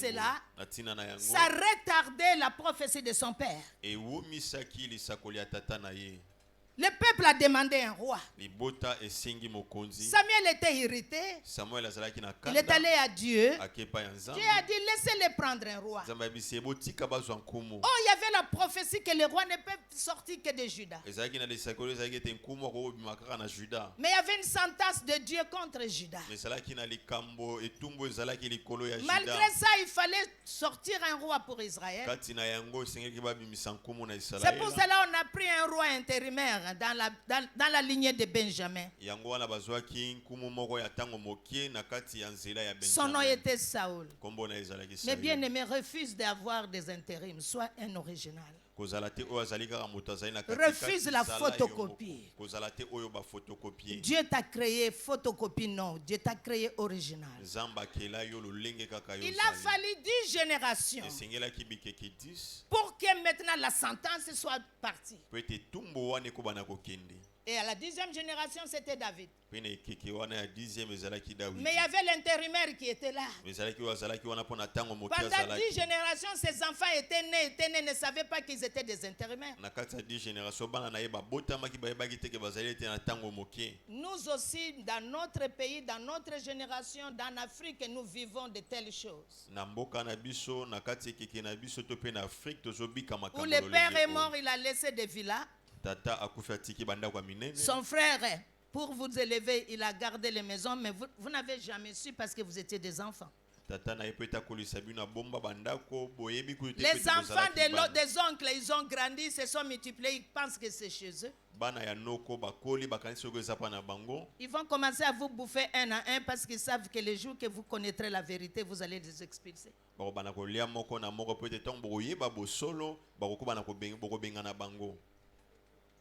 cela, ça retardait la prophétie de son père. Le peuple a demandé un roi. Samuel était irrité. Il est allé à Dieu. Dieu a dit, laissez-le prendre un roi. Oh, il y avait la prophétie que le roi ne peut sortir que de Juda. Mais il y avait une sentence de Dieu contre Juda. Malgré ça, il fallait sortir un roi pour Israël. C'est pour cela qu'on a pris un roi intérimaire dans la lignée de Benjamin. Son nom était Saoul. Mais bien aimé, refuse d'avoir des intérims. Sois un original. Refuse la photocopie. Dieu t'a créé photocopie, non. Dieu t'a créé original. Il a fallu 10 générations pour que maintenant la sentence soit partie. Et à la 10e génération, c'était David. Mais il y avait l'intérimaire qui était là. Pendant 10 générations, ses enfants étaient nés, ne savaient pas qu'ils étaient des intérimaires. Nous aussi, dans notre pays, dans notre génération, dans l'Afrique, nous vivons de telles choses. Où le père est mort, il a laissé des villas. Son frère, pour vous élever, il a gardé les maisons, mais vous n'avez jamais su parce que vous étiez des enfants. Les enfants des oncles, ils ont grandi, ils se sont multipliés, ils pensent que c'est chez eux. Ils vont commencer à vous bouffer un à un parce qu'ils savent que le jour que vous connaîtrez la vérité, vous allez les expulser.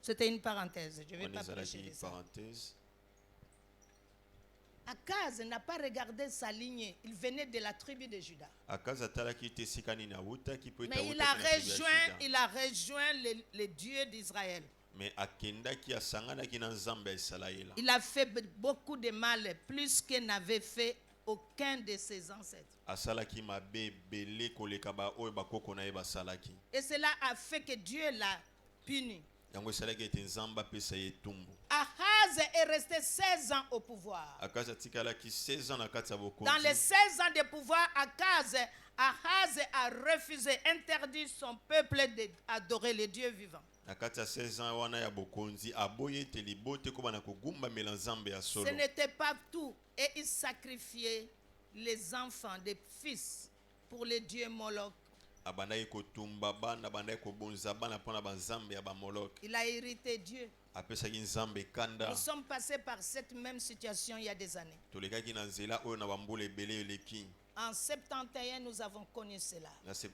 C'était une parenthèse. Je ne vais pas prêcher de ça. Akaz n'a pas regardé sa lignée. Il venait de la tribu de Juda. Mais il a rejoint le Dieu d'Israël. Il a fait beaucoup de mal, plus que n'avait fait aucun de ses ancêtres. Et cela a fait que Dieu l'a puni. Ahaz est resté 16 ans au pouvoir. Dans les 16 ans de pouvoir, Ahaz a refusé, interdit son peuple d'adorer les dieux vivants. Ce n'était pas tout. Et il sacrifiait les enfants, des fils, pour les dieux Moloch. Il a irrité Dieu. Nous sommes passés par cette même situation il y a des années. En 71, nous avons connu cela. Ça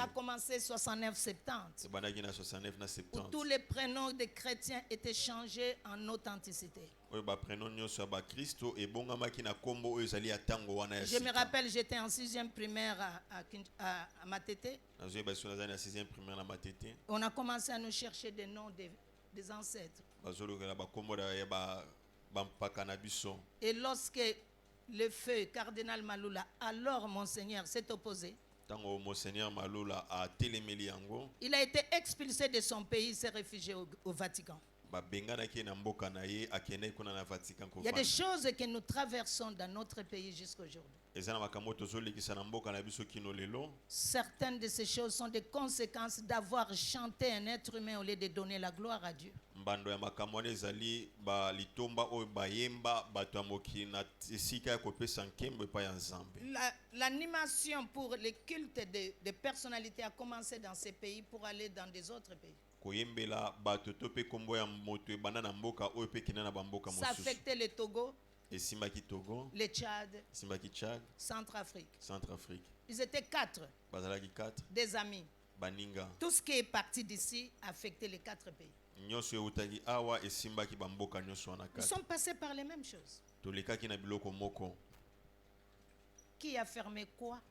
a commencé 69-70. Où tous les prénoms des chrétiens étaient changés en authenticité. Je me rappelle, j'étais en 6e primaire à Matete. On a commencé à nous chercher des noms des ancêtres. Et lorsque le feu cardinal Maloula, alors Monseigneur, s'est opposé, il a été expulsé de son pays, il s'est réfugié au Vatican. Il y a des choses que nous traversons dans notre pays jusqu'à aujourd'hui. Certaines de ces choses sont des conséquences d'avoir chanté un être humain au lieu de donner la gloire à Dieu. L'animation pour les cultes de personnalités a commencé dans ces pays pour aller dans des autres pays. Ça affectait le Togo, le Tchad, Centrafrique. Ils étaient 4, des amis. Tout ce qui est parti d'ici affectait les 4 pays. Nous sommes passés par les mêmes choses. Qui a fermé quoi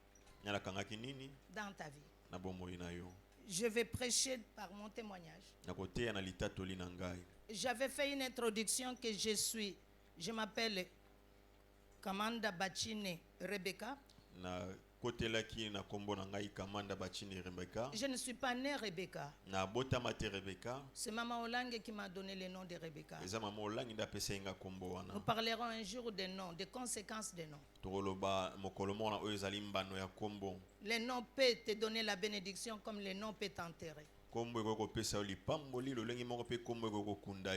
dans ta vie? Je vais prêcher par mon témoignage. J'avais fait une introduction que je m'appelle Kamanda Bachine Rebecca. Je ne suis pas née Rebecca. C'est Maman Olangue qui m'a donné le nom de Rebecca. Nous parlerons un jour des noms, des conséquences des noms. Les noms peuvent te donner la bénédiction comme les noms peuvent t'enterrer.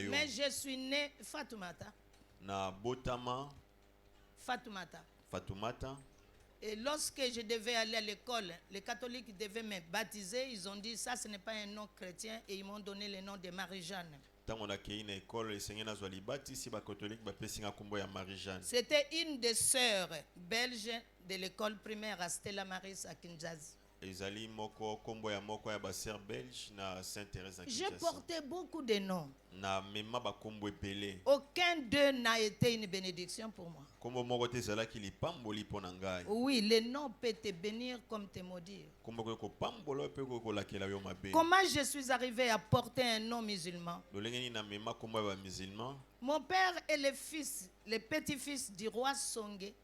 Mais je suis née Fatoumata. Fatoumata. Et lorsque je devais aller à l'école, les catholiques devaient me baptiser. Ils ont dit ça, ce n'est pas un nom chrétien, et ils m'ont donné le nom de Marie-Jeanne. C'était une des sœurs belges de l'école primaire à Stella Maris à Kinshasa. Je portais beaucoup de noms. Aucun d'eux n'a été une bénédiction pour moi. Oui, les noms peuvent te bénir comme te maudire. Comment je suis arrivé à porter un nom musulman? Mon père est le petit-fils du roi Songé.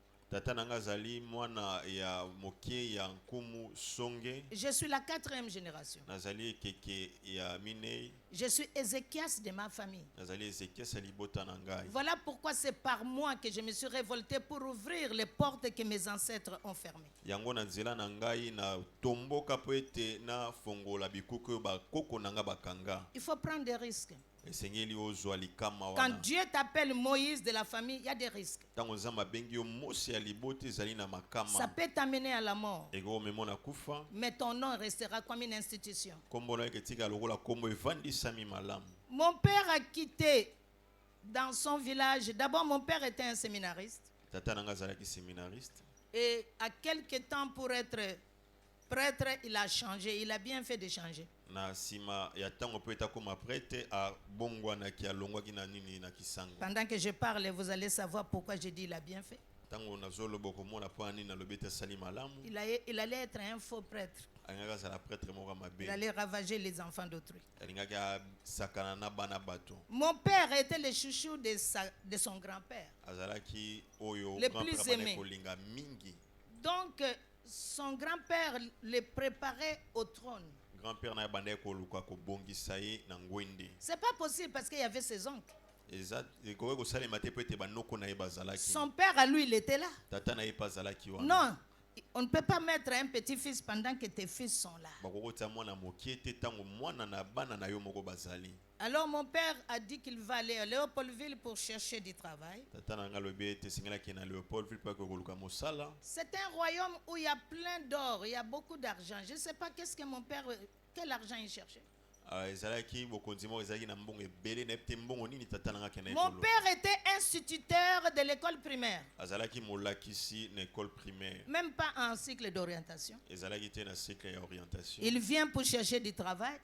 Je suis la 4e génération. Je suis Ézéchias de ma famille. Voilà pourquoi c'est par moi que je me suis révolté pour ouvrir les portes que mes ancêtres ont fermées. Il faut prendre des risques. Quand Dieu t'appelle Moïse de la famille, il y a des risques. Ça peut t'amener à la mort. Mais ton nom restera comme une institution. Mon père a quitté dans son village. D'abord, mon père était un séminariste. Et à quelque temps pour être prêtre, il a changé. Il a bien fait de changer. Pendant que je parle, vous allez savoir pourquoi je dis il a bien fait. Il allait être un faux prêtre. Il allait ravager les enfants d'autrui. Mon père était le chouchou de son grand-père, le plus aimé. Donc, son grand-père le préparait au trône. C'est pas possible parce qu'il y avait ses oncles. Son père à lui, il était là. Non, on ne peut pas mettre un petit-fils pendant que tes fils sont là. Alors mon père a dit qu'il va aller à Léopoldville pour chercher du travail. C'est un royaume où il y a plein d'or, il y a beaucoup d'argent. Je ne sais pas qu'est-ce que mon père, quel argent il cherchait. Mon père était instituteur de l'école primaire. Même pas en cycle d'orientation. Il vient pour chercher du travail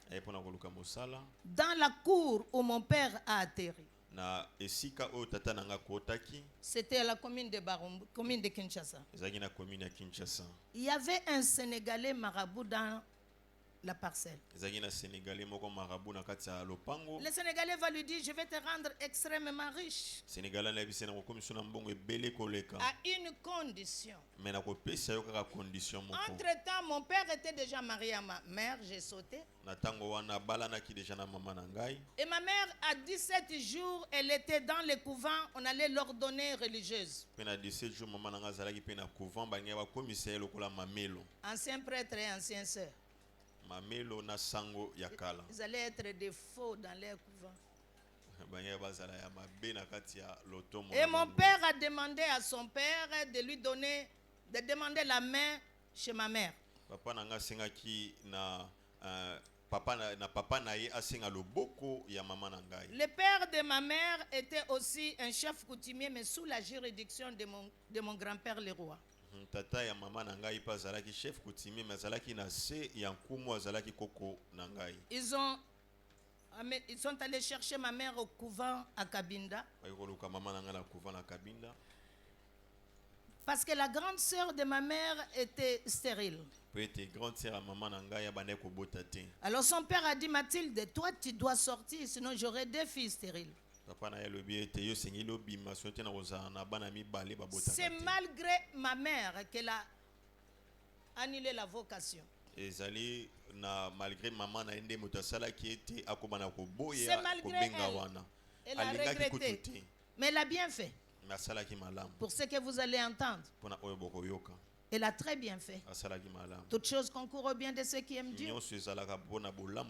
dans la cour où mon père a atterri. C'était à la commune de Barumbu, commune de Kinshasa. Il y avait un Sénégalais marabout dans la parcelle. Le Sénégalais va lui dire, je vais te rendre extrêmement riche à une condition. Entre-temps, mon père était déjà marié à ma mère, j'ai sauté. Et ma mère, à 17 jours, elle était dans le couvent, on allait l'ordonner religieuse. Ancien prêtre et ancienne sœur. Ils allaient être des faux dans leur couvent. Et mon père a demandé à son père de lui donner, de demander la main chez ma mère. Le père de ma mère était aussi un chef coutumier, mais sous la juridiction de mon grand-père le roi. Tata ya mama nangai pa zalaki chef coutumier mais zalaki na se ya nkumu zalaki koko nangai. Ils sont allés chercher ma mère au couvent à Kabinda. Parce que la grande sœur de ma mère était stérile. Alors son père a dit, Mathilde, toi tu dois sortir, sinon j'aurai 2 filles stériles. C'est malgré ma mère qu'elle a annuler la vocation. Ezali na malgré maman na ende mutasala qui était akobana ko boya c'est malgré elle a regretté, mais elle a bien fait. Pour ce que vous allez entendre, elle a très bien fait. Toutes choses concourent au bien de ceux qui aiment Dieu.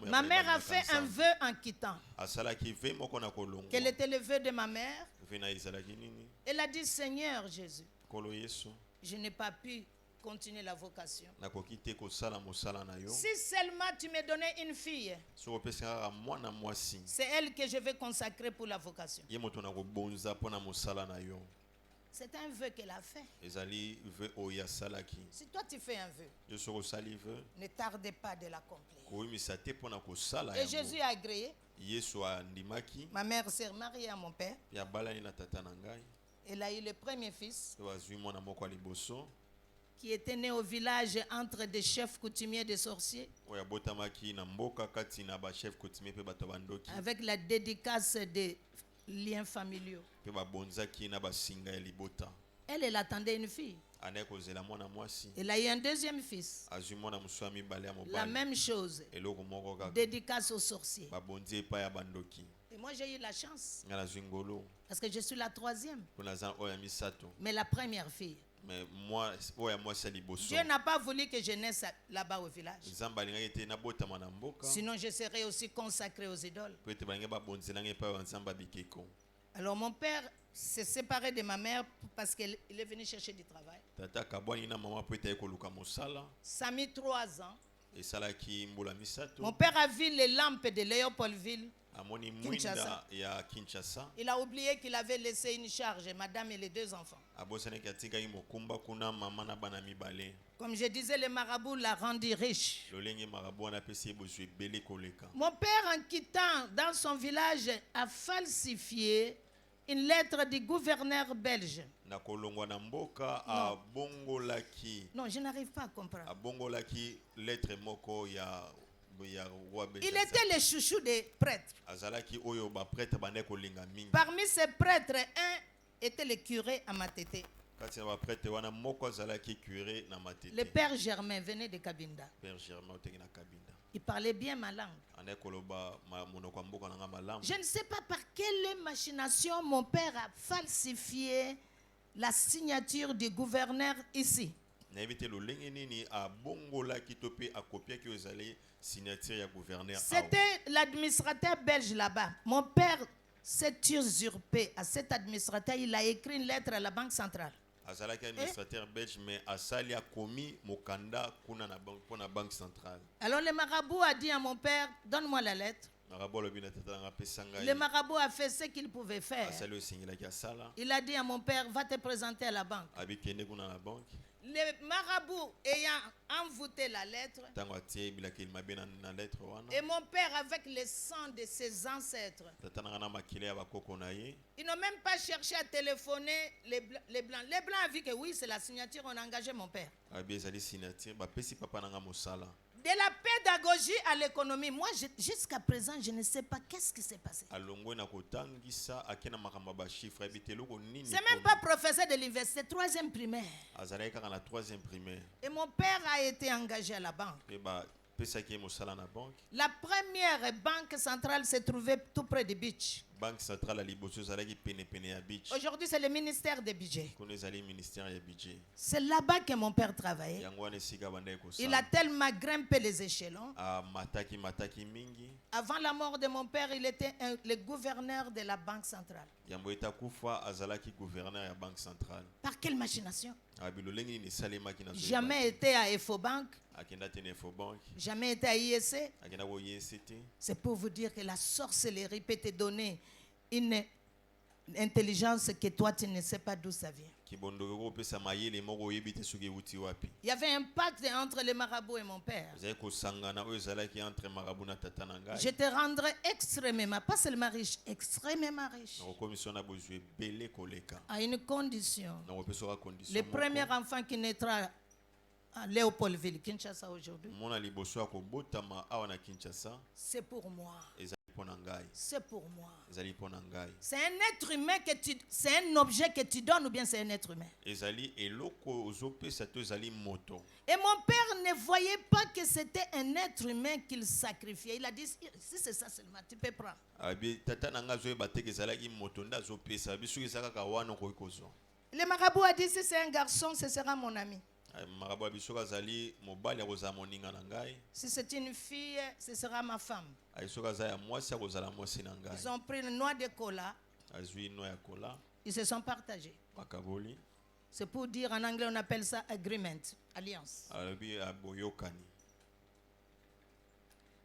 Ma mère a fait un vœu en quittant. Quel était le vœu de ma mère? Elle a dit, Seigneur Jésus, je n'ai pas pu continuer la vocation. Si seulement tu me donnais une fille, c'est elle que je vais consacrer pour la vocation. C'est un vœu qu'elle a fait. Si toi tu fais un vœu, ne tardez pas de l'accomplir. Et Jésus a agréé. Ma mère s'est mariée à mon père. Elle a eu le premier fils qui était né au village entre des chefs coutumiers des sorciers, avec la dédicace des liens familiaux. Elle attendait une fille. Elle a eu un deuxième fils. La même chose. Dédicace aux sorciers. Et moi j'ai eu la chance. Parce que je suis la troisième. Mais la première fille. Dieu n'a pas voulu que je naisse là-bas au village. Sinon je serais aussi consacré aux idoles. Alors mon père s'est séparé de ma mère parce qu'il est venu chercher du travail. Ça a mis 3 ans. Mon père a vu les lampes de Léopoldville, Kinshasa. Il a oublié qu'il avait laissé une charge, madame et les 2 enfants. Comme je disais, le marabout l'a rendu riche. Mon père, en quittant dans son village, a falsifié une lettre du gouverneur belge. Non, je n'arrive pas à comprendre. Il était le chouchou des prêtres. Parmi ces prêtres, un était le curé à Matete. Le père Germain venait de Kabinda. Il parlait bien ma langue. Je ne sais pas par quelle machination mon père a falsifié la signature du gouverneur ici. C'était l'administrateur belge là-bas. Mon père s'est usurpé à cet administrateur. Il a écrit une lettre à la Banque centrale. Alors le marabout a dit à mon père, donne-moi la lettre. Le marabout a fait ce qu'il pouvait faire. Il a dit à mon père, va te présenter à la banque. Le marabout ayant envoûté la lettre, et mon père avec le sang de ses ancêtres, ils n'ont même pas cherché à téléphoner les Blancs. Les Blancs ont vu que oui, c'est la signature, on a engagé mon père. De la pédagogie à l'économie, moi jusqu'à présent je ne sais pas qu'est-ce qui s'est passé. C'est même pas professeur de l'université, 3e primaire. Et mon père a été engagé à la banque. La première banque centrale se trouvait tout près du beach. Aujourd'hui, c'est le ministère des budgets. C'est là-bas que mon père travaillait. Il a tellement grimpé les échelons. Avant la mort de mon père, il était le gouverneur de la Banque centrale. Par quelle machination? Jamais été à Efobank. Jamais été à IEC. C'est pour vous dire que la sorcellerie peut te donner une intelligence que toi tu ne sais pas d'où ça vient. Il y avait un pacte entre les marabouts et mon père. Je te rendrai extrêmement, pas seulement riche, extrêmement riche. À une condition. Le premier enfant qui naîtra à Léopoldville, Kinshasa aujourd'hui, c'est pour moi. C'est pour moi. C'est un être humain c'est un objet que tu donnes ou bien c'est un être humain. Et mon père ne voyait pas que c'était un être humain qu'il sacrifiait. Il a dit, si c'est ça seulement, tu peux prendre. Le marabout a dit, si c'est un garçon, ce sera mon ami. Si c'est une fille, ce sera ma femme. Ils ont pris une noix de cola. Ils se sont partagés. C'est pour dire, en anglais on appelle ça agreement, alliance.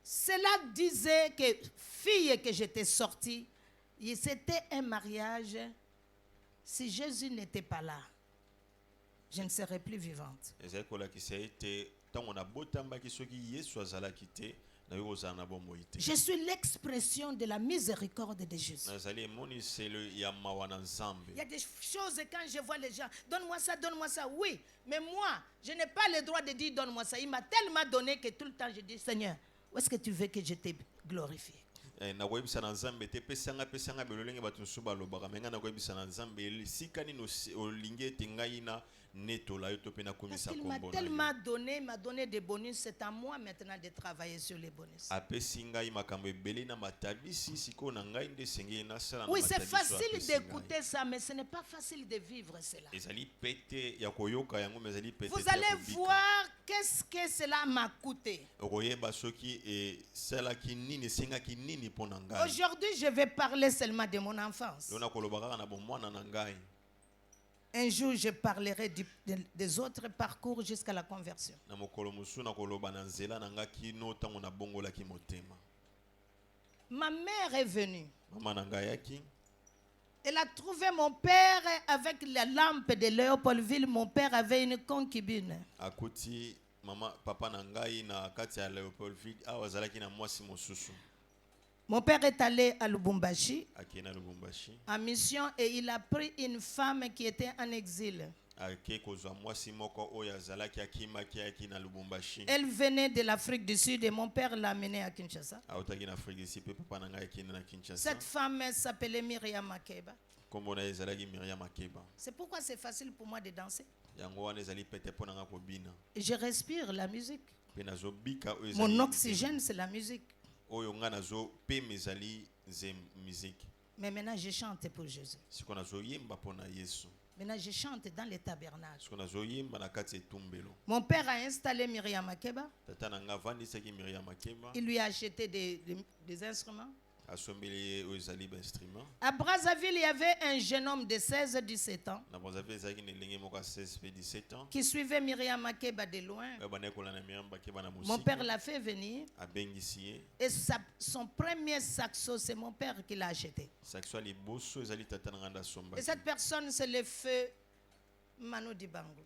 Cela disait que fille que j'étais sortie, c'était un mariage. Si Jésus n'était pas là, je ne serais plus vivante. Je suis l'expression de la miséricorde de Jésus. Il y a des choses quand je vois les gens, donne-moi ça, oui. Mais moi, je n'ai pas le droit de dire donne-moi ça. Il m'a tellement donné que tout le temps je dis Seigneur, où est-ce que tu veux que je te glorifie? Parce qu'il m'a tellement donné, m'a donné des bonus. C'est à moi maintenant de travailler sur les bonus. Oui, c'est facile d'écouter ça, mais ce n'est pas facile de vivre cela. Vous allez voir qu'est-ce que cela m'a coûté. Aujourd'hui, je vais parler seulement de mon enfance. Un jour, je parlerai des autres parcours jusqu'à la conversion. Ma mère est venue. Elle a trouvé mon père avec la lampe de Léopoldville. Mon père avait une concubine. Mon père est allé à Lubumbashi en mission et il a pris une femme qui était en exil. Elle venait de l'Afrique du Sud et mon père l'a amenée à Kinshasa. Cette femme s'appelait Myriam Makeba. C'est pourquoi c'est facile pour moi de danser. Et je respire la musique. Mon oxygène, c'est la musique. Mais maintenant je chante pour Jésus. Maintenant je chante dans les tabernacles. Mon père a installé Myriam Makeba. Il lui a acheté des instruments. À Brazzaville, il y avait un jeune homme de 16-17 ans qui suivait Myriam Makeba de loin. Mon père l'a fait venir. Et son premier saxo, c'est mon père qui l'a acheté. Et cette personne, c'est le feu Manu Dibango.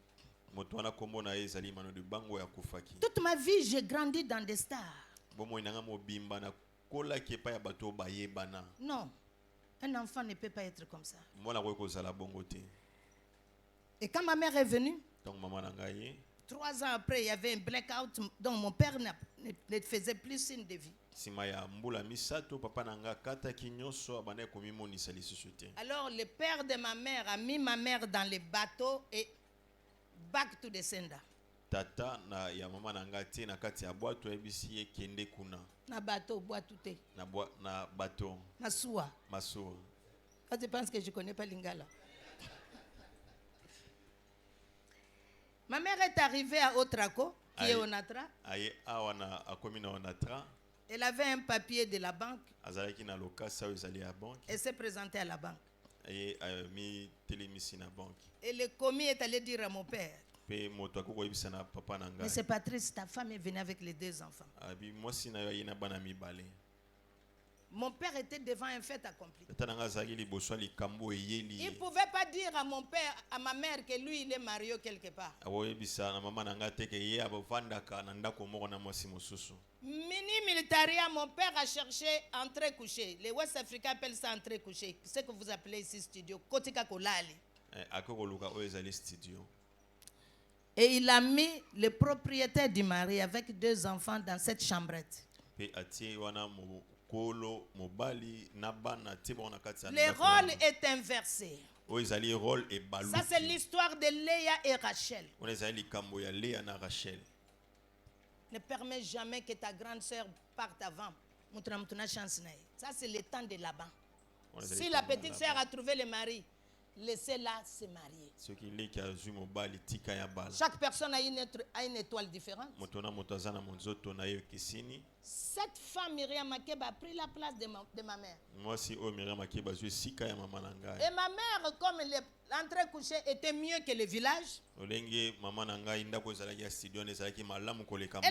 Toute ma vie, j'ai grandi dans des stars. Non, un enfant ne peut pas être comme ça. Et quand ma mère est venue, 3 ans après, il y avait un blackout dont mon père ne faisait plus signe de vie. Alors le père de ma mère a mis ma mère dans le bateau et back to the sender. Tata na ya mama na ngati na kati ya boato ebisi ye kende kuna. Na bateau boato te. Na bateau. Masua. Masua. Quand tu penses que je connais pas Lingala. Ma mère est arrivée à Otraco, qui est au Natra. Aye awana akomina au Natra. Elle avait un papier de la banque. Azalaki na lokasa ezali à banque. Elle s'est présentée à la banque. Aye mi télémisi na banque. Et le commis est allé dire à mon père. Mais c'est pas triste, ta femme est venue avec les 2 enfants. Mon père était devant un fait accompli. Il ne pouvait pas dire à mon père, à ma mère que lui il est marié quelque part. Mini militaria, mon père a cherché entrée couchée. Les West Africains appellent ça entrée couchée. Ce que vous appelez ici studio. Kotika kolali. Et il a mis le propriétaire du mari avec 2 enfants dans cette chambrette. Le rôle est inversé. Ça, c'est l'histoire de Léa et Rachel. Ne permets jamais que ta grande sœur parte avant. Ça, c'est le temps de Laban. Si la petite sœur a trouvé le mari, laissez-la se marier. Chaque personne a une étoile différente. Cette femme, Myriam Makeba, a pris la place de ma mère. Et ma mère, comme l'entrée couchée était mieux que le village, elle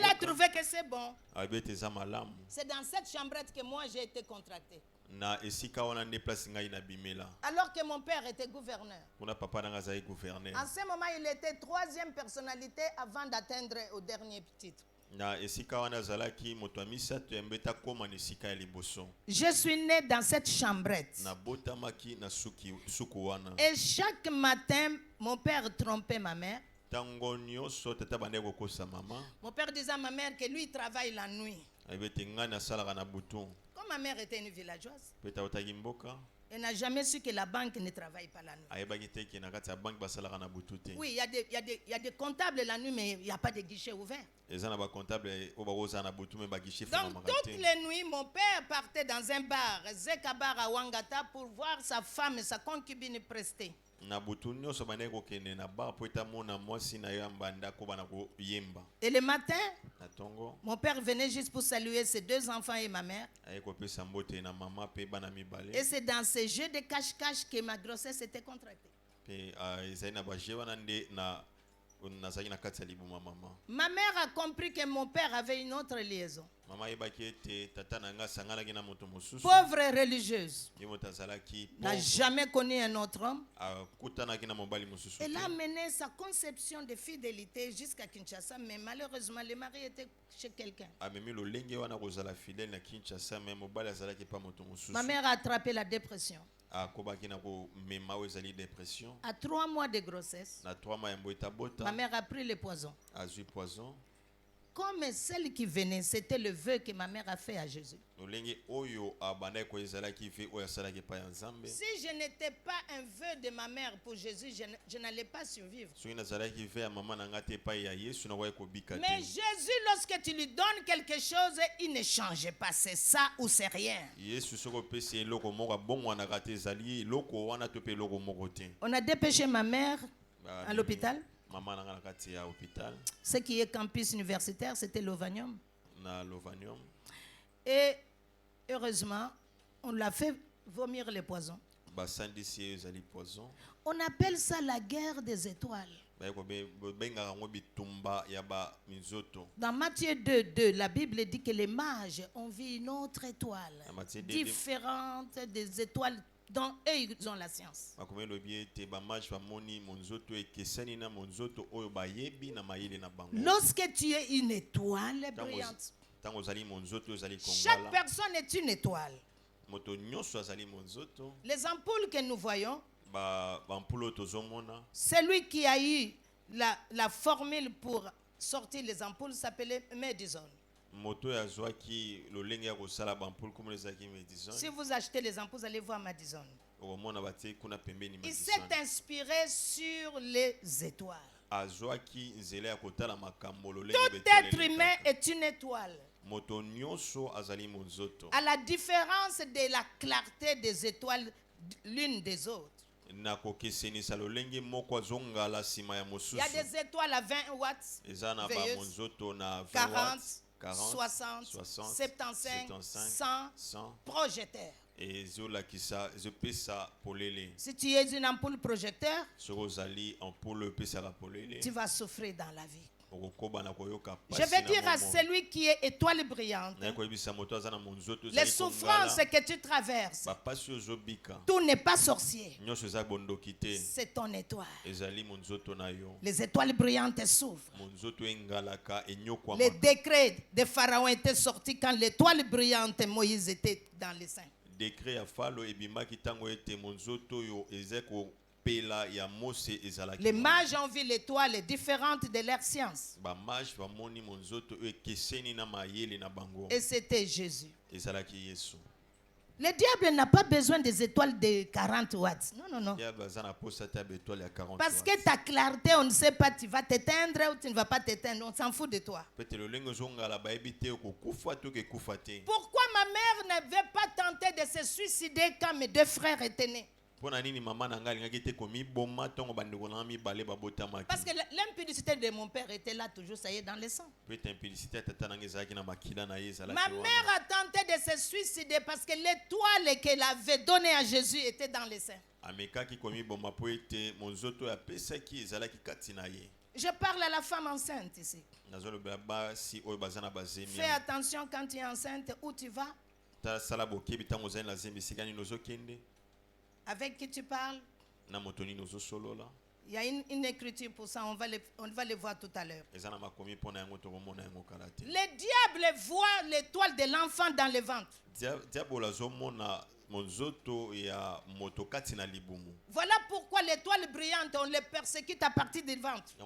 a trouvé que c'est bon. C'est dans cette chambrette que moi j'ai été contractée. Alors que mon père était gouverneur. En ce moment, il était troisième personnalité avant d'atteindre au dernier titre. Je suis né dans cette chambrette. Et chaque matin, mon père trompait ma mère. Mon père disait à ma mère que lui travaille la nuit. Comme ma mère était une villageoise, elle n'a jamais su que la banque ne travaille pas la nuit. Oui, il y a des comptables la nuit, mais il n'y a pas de guichet ouvert. Donc, toutes les nuits, mon père partait dans un bar, Zekabar à Wangata, pour voir sa femme et sa concubine prester. Et le matin, mon père venait juste pour saluer ses deux enfants et ma mère. Et c'est dans ces jeux de cache-cache que ma grossesse était contractée. Ma mère a compris que mon père avait une autre liaison. Pauvre religieuse, n'a jamais connu un autre homme. Elle a mené sa conception de fidélité jusqu'à Kinshasa, mais malheureusement, le mari était chez quelqu'un. Ma mère a attrapé la dépression. À 3 mois de grossesse, ma mère a pris le poison. Comme celle qui venait, c'était le vœu que ma mère a fait à Jésus. Si je n'étais pas un vœu de ma mère pour Jésus, je n'allais pas survivre. Mais Jésus, lorsque tu lui donnes quelque chose, il ne change pas. C'est ça ou c'est rien. On a dépêché ma mère à l'hôpital. Ce qui est campus universitaire, c'était l'Ovanium. Et heureusement, on l'a fait vomir les poisons. On appelle ça la guerre des étoiles. Dans Matthieu 2:2, la Bible dit que les mages ont vu une autre étoile, différente des étoiles dont eux ils ont la science. Lorsque tu es une étoile brillante, chaque personne est une étoile. Les ampoules que nous voyons, celui qui a eu la formule pour sortir les ampoules s'appelait Madison. Si vous achetez les ampoules, vous allez voir Madison. Il s'est inspiré sur les étoiles. Tout être humain est une étoile. À la différence de la clarté des étoiles l'une des autres. Il y a des étoiles à 20 watts, 40, 60, 75, 100 projecteurs. Si tu es une ampoule projecteur, tu vas souffrir dans la vie. Je vais dire à celui qui est étoile brillante, les souffrances que tu traverses, tout n'est pas sorcier, c'est ton étoile. Les étoiles brillantes souffrent. Les décrets de Pharaon étaient sortis quand l'étoile brillante Moïse était dans les seins. Les mages ont vu l'étoile différente de leur science. Et c'était Jésus. Le diable n'a pas besoin des étoiles de 40 watts. Non, non, non. Parce que ta clarté, on ne sait pas, tu vas t'éteindre ou tu ne vas pas t'éteindre. On s'en fout de toi. Pourquoi ma mère ne veut pas tenter de se suicider quand mes deux frères étaient nés? Parce que l'impudicité de mon père était là toujours, ça y est, dans le sang. Ma mère a tenté de se suicider parce que l'étoile qu'elle avait donnée à Jésus était dans le sein. Je parle à la femme enceinte ici. Fais attention quand tu es enceinte, où tu vas? Avec qui tu parles? Il y a une écriture pour ça, on va le voir tout à l'heure. Le diable voit l'étoile de l'enfant dans le ventre. Voilà pourquoi l'étoile brillante, on le persécute à partir du ventre. Le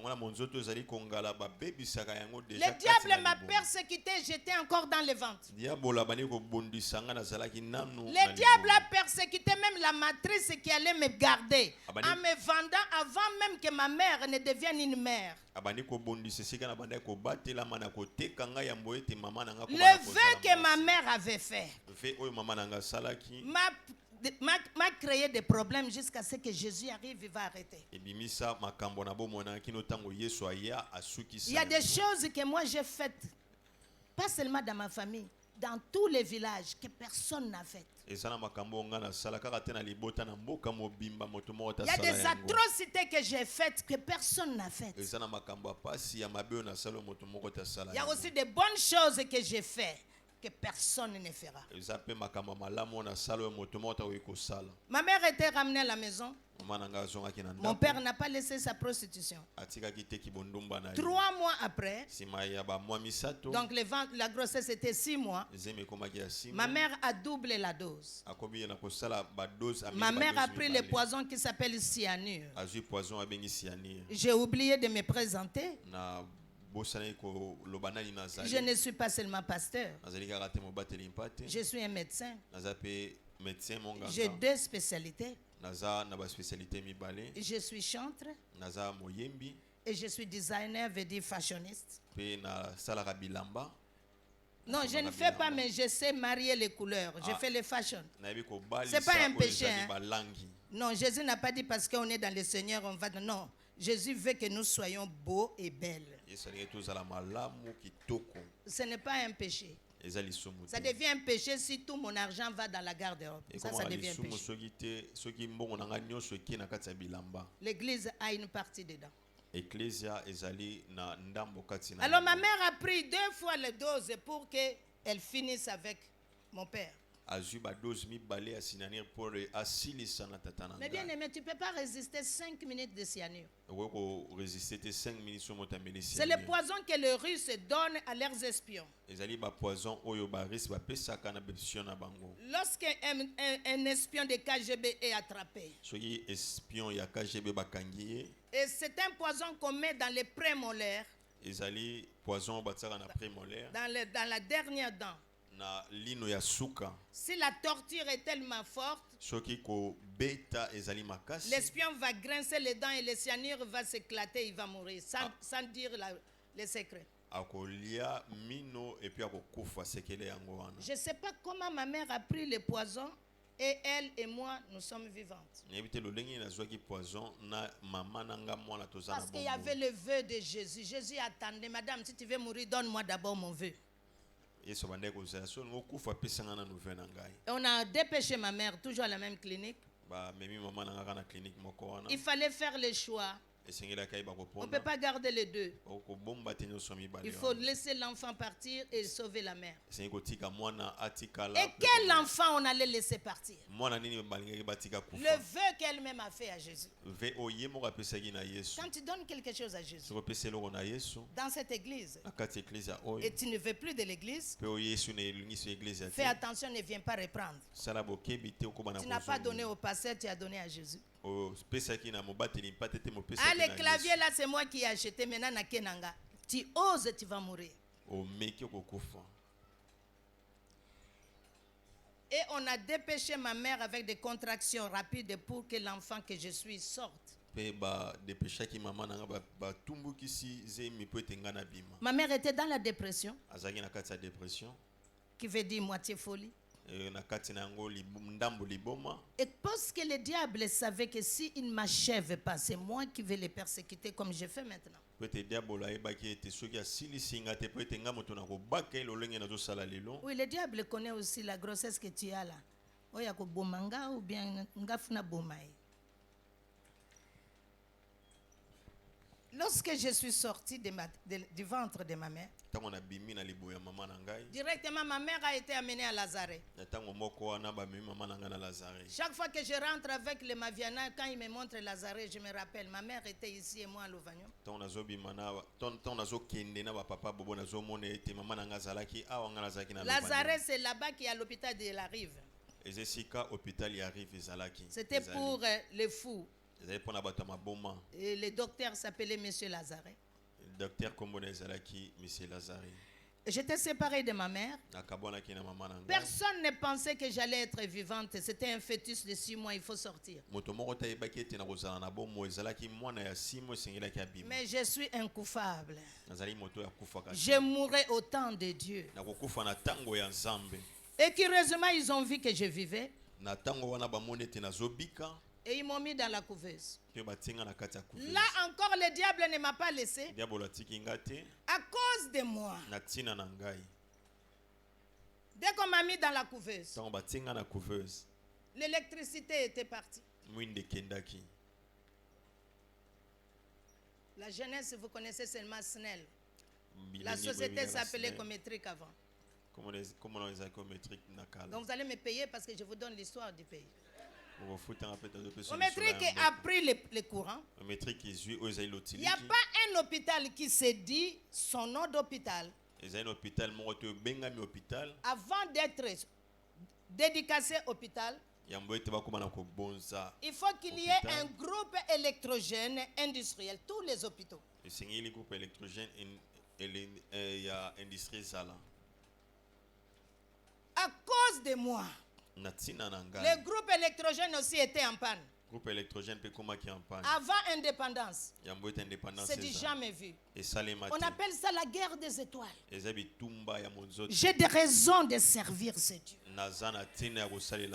diable m'a persécuté, j'étais encore dans le ventre. Le diable a persécuté même la matrice qui allait me garder, en me vendant avant même que ma mère ne devienne une mère. Le vœu que ma mère avait fait m'a créé des problèmes jusqu'à ce que Jésus arrive, il va arrêter. Il y a des choses que moi j'ai faites, pas seulement dans ma famille, dans tous les villages, que personne n'a fait. Il y a des atrocités que j'ai faites que personne n'a faites. Il y a aussi des bonnes choses que j'ai faites que personne ne fera. Ma mère était ramenée à la maison. Mon père n'a pas laissé sa prostitution. 3 mois après, donc la grossesse était 6 mois, ma mère a doublé la dose. Ma mère a pris le poison qui s'appelle cyanure. J'ai oublié de me présenter. Je ne suis pas seulement pasteur. Je suis un médecin. J'ai 2 spécialités. Je suis chantre. Et je suis designer, veut dire fashioniste. Non, je ne fais pas, mais je sais marier les couleurs. Je fais les fashion. C'est pas un péché. Hein? Non, Jésus n'a pas dit parce qu'on est dans le Seigneur, on va... Non, Jésus veut que nous soyons beaux et belles. Ce n'est pas un péché. Ça devient un péché si tout mon argent va dans la garde-robe. Ça devient un péché. L'église a une partie dedans. Alors ma mère a pris 2 fois les doses pour qu'elle finisse avec mon père. Mais bien aimé, tu ne peux pas résister 5 minutes de cyanure. C'est le poison que les Russes donnent à leurs espions. Lorsqu'un espion de KGB est attrapé, et c'est un poison qu'on met dans les prémolaires, dans la dernière dent. Si la torture est tellement forte, l'espion va grincer les dents et le cyanure va s'éclater, il va mourir sans dire le secret. Je ne sais pas comment ma mère a pris le poison et elle et moi, nous sommes vivantes. Parce qu'il y avait le vœu de Jésus. Jésus attendait, madame, si tu veux mourir, donne-moi d'abord mon vœu. Et on a dépêché ma mère, toujours à la même clinique. Il fallait faire le choix. On ne peut pas garder les 2. Il faut laisser l'enfant partir et sauver la mère. Et quel enfant on allait laisser partir? Le vœu qu'elle-même a fait à Jésus. Quand tu donnes quelque chose à Jésus dans cette église et tu ne veux plus de l'église, fais attention, ne viens pas reprendre. Tu n'as pas donné au pasteur, tu as donné à Jésus. Ah, les claviers là, c'est moi qui ai acheté. Maintenant, na kenanga. Tu oses, tu vas mourir. Et on a dépêché ma mère avec des contractions rapides pour que l'enfant que je suis sorte. Ma mère était dans la dépression. Qui veut dire moitié folie. Et parce que le diable savait que s'il ne m'achève pas, c'est moi qui vais les persécuter comme je fais maintenant. Oui, le diable connaît aussi la grossesse que tu as là. Ou bien lorsque je suis sortie du ventre de ma mère, directement ma mère a été amenée à Lazare. Chaque fois que je rentre avec le Maviana, quand il me montre Lazare, je me rappelle, ma mère était ici et moi à Louvagnon. Lazare, c'est là-bas qui est à l'hôpital de la Rive. C'était pour les fous. Et le docteur s'appelait Monsieur Lazare. J'étais séparée de ma mère. Personne ne pensait que j'allais être vivante. C'était un fœtus de 6 mois, il faut sortir. Mais je suis incoupable. Je mourrai au temps de Dieu. Et curieusement, ils ont vu que je vivais. Et ils m'ont mis dans la couveuse. Là encore, le diable ne m'a pas laissé. À cause de moi. Dès qu'on m'a mis dans la couveuse, l'électricité était partie. La jeunesse, vous connaissez seulement Snell. La société s'appelait Cométrique avant. Donc vous allez me payer parce que je vous donne l'histoire du pays. Cométrique a pris le courant. Il n'y a pas un hôpital qui s'est dit son nom d'hôpital avant d'être dédicacé hôpital. Il faut qu'il y ait un groupe électrogène industriel, tous les hôpitaux. À cause de moi, le groupe électrogène aussi était en panne. Avant indépendance. C'est du jamais vu. On appelle ça la guerre des étoiles. J'ai des raisons de servir ce Dieu.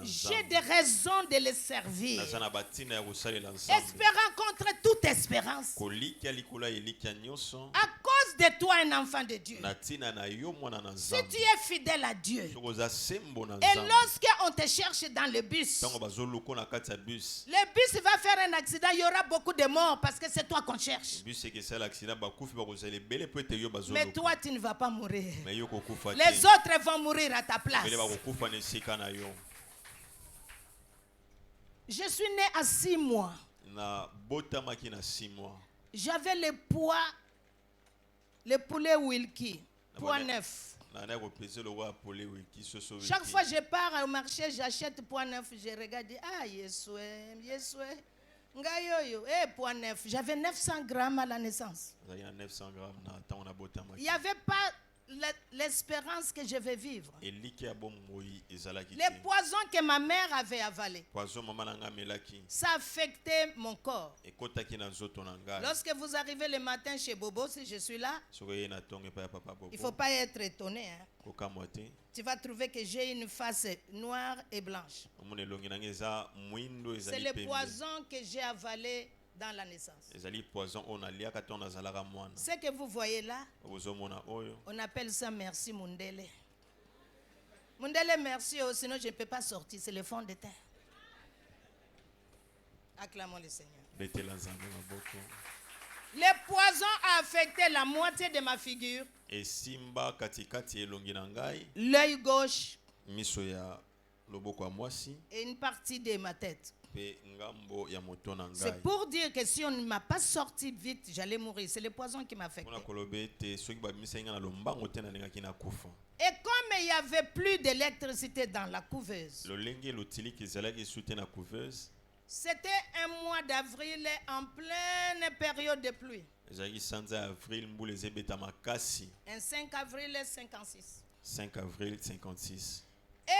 J'ai des raisons de le servir. Espérant contre toute espérance. À cause de toi, un enfant de Dieu. Si tu es fidèle à Dieu. Et lorsqu'on te cherche dans le bus. Le bus va faire un accident, il y aura beaucoup de morts parce que c'est toi qu'on cherche. Mais toi, tu ne vas pas mourir. Les autres vont mourir à ta place. Je suis né à 6 mois. J'avais le poulet Wilkie, poids 9. Chaque fois que je pars au marché, j'achète poids 9, je regarde, ah, Yesoué, poids 9. J'avais 900 grammes à la naissance. Il n'y avait pas l'espérance que je vais vivre. Les poisons que ma mère avait avalés, ça affectait mon corps. Lorsque vous arrivez le matin chez Bobo, si je suis là, il ne faut pas être étonné. Hein. Tu vas trouver que j'ai une face noire et blanche. C'est le poison que j'ai avalé dans la naissance. Ce que vous voyez là, on appelle ça merci Mundele. Mundele merci, sinon je ne peux pas sortir, c'est le fond de terre. Acclamons le Seigneur. Le poison a affecté la moitié de ma figure. L'œil gauche et une partie de ma tête. C'est pour dire que si on ne m'a pas sorti vite, j'allais mourir. C'est le poison qui m'a affecté. Et comme il n'y avait plus d'électricité dans la couveuse, C'était un mois d'avril en pleine période de pluie. Un 5 avril 56. 5 avril 56. Et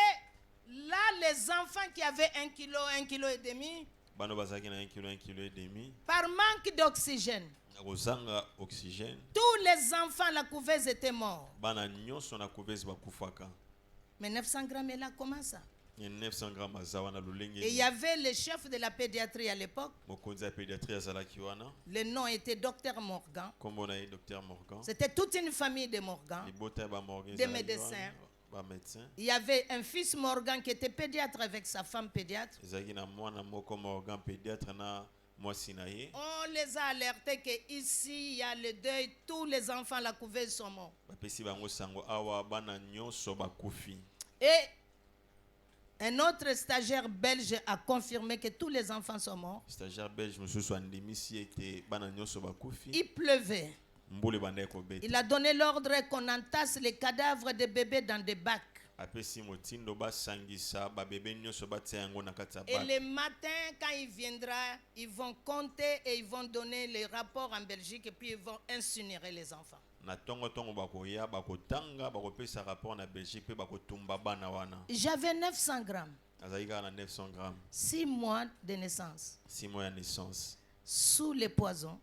là, les enfants qui avaient 1 kilo, 1 kilo et demi, par manque d'oxygène, tous les enfants, la couveuse était morte. Mais 900 grammes est là, comment ça? Et il y avait le chef de la pédiatrie à l'époque. Le nom était Dr Morgan. C'était toute une famille de Morgan, des médecins. Il y avait un fils Morgan qui était pédiatre avec sa femme pédiatre. On les a alertés qu'ici il y a le deuil, tous les enfants à la couveuse sont morts. Et un autre stagiaire belge a confirmé que tous les enfants sont morts. Il pleuvait. Il a donné l'ordre qu'on entasse les cadavres des bébés dans des bacs. Et le matin, quand il viendra, ils vont compter et ils vont donner les rapports en Belgique et puis ils vont incinérer les enfants. J'avais 900 grammes. 6 mois de naissance. 6 mois de naissance. Sous les poisons.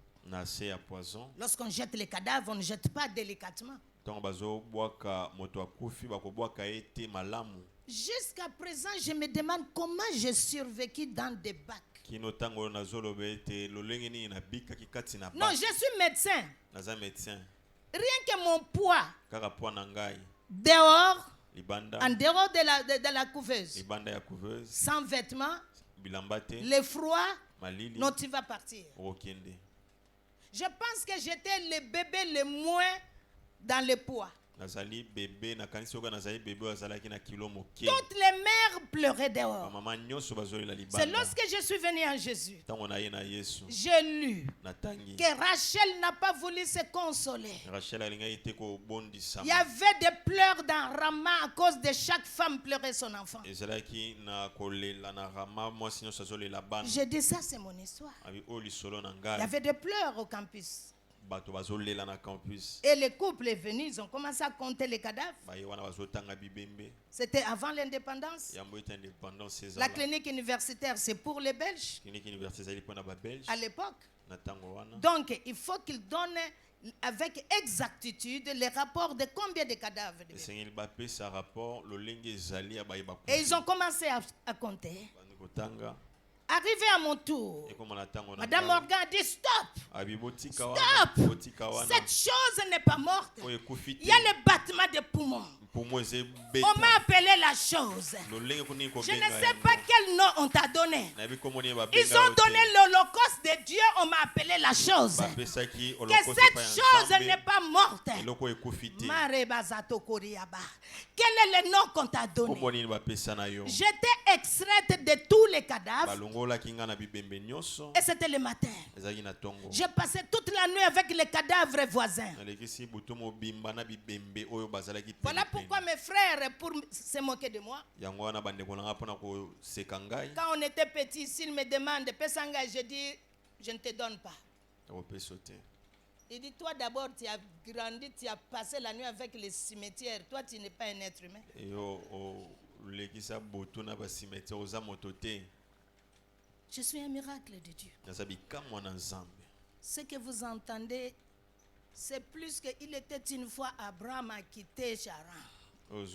Lorsqu'on jette les cadavres, on ne jette pas délicatement. Jusqu'à présent, je me demande comment j'ai survécu dans des bacs. Non, je suis médecin. Rien que mon poids, dehors, en dehors de la couveuse, sans vêtements, le froid, non, tu vas partir. Je pense que j'étais le bébé le moins dans le poids. Toutes les mères pleuraient dehors. C'est lorsque je suis venu en Jésus, j'ai lu que Rachel n'a pas voulu se consoler. Il y avait des pleurs dans Rama à cause de chaque femme pleurait son enfant. J'ai dit ça, c'est mon histoire. Il y avait des pleurs au campus. Et le couple est venu, ils ont commencé à compter les cadavres. C'était avant l'indépendance. La clinique universitaire, c'est pour les Belges. À l'époque. Donc, il faut qu'ils donnent avec exactitude les rapports de combien de cadavres. Et ils ont commencé à compter. Arrivé à mon tour, Madame Morgan a dit stop. Stop. Cette chose n'est pas morte. Il y a le battement des poumons. On m'a appelé la chose. Je ne sais pas quel nom on t'a donné. Ils ont donné l'holocauste de Dieu. On m'a appelé la chose. Que cette chose n'est pas morte. Quel est le nom qu'on t'a donné? J'étais extraite de tous les cadavres. Et c'était le matin. J'ai passé toute la nuit avec les cadavres voisins. Voilà pourquoi mes frères, pour se moquer de moi, quand on était petits, s'ils me demandent Pesanga, je dis je ne te donne pas. Il dit toi d'abord tu as grandi, tu as passé la nuit avec les cimetières. Toi tu n'es pas un être humain. Je suis un miracle de Dieu. Ce que vous entendez, c'est plus qu'il était une fois Abraham a quitté Charan. Je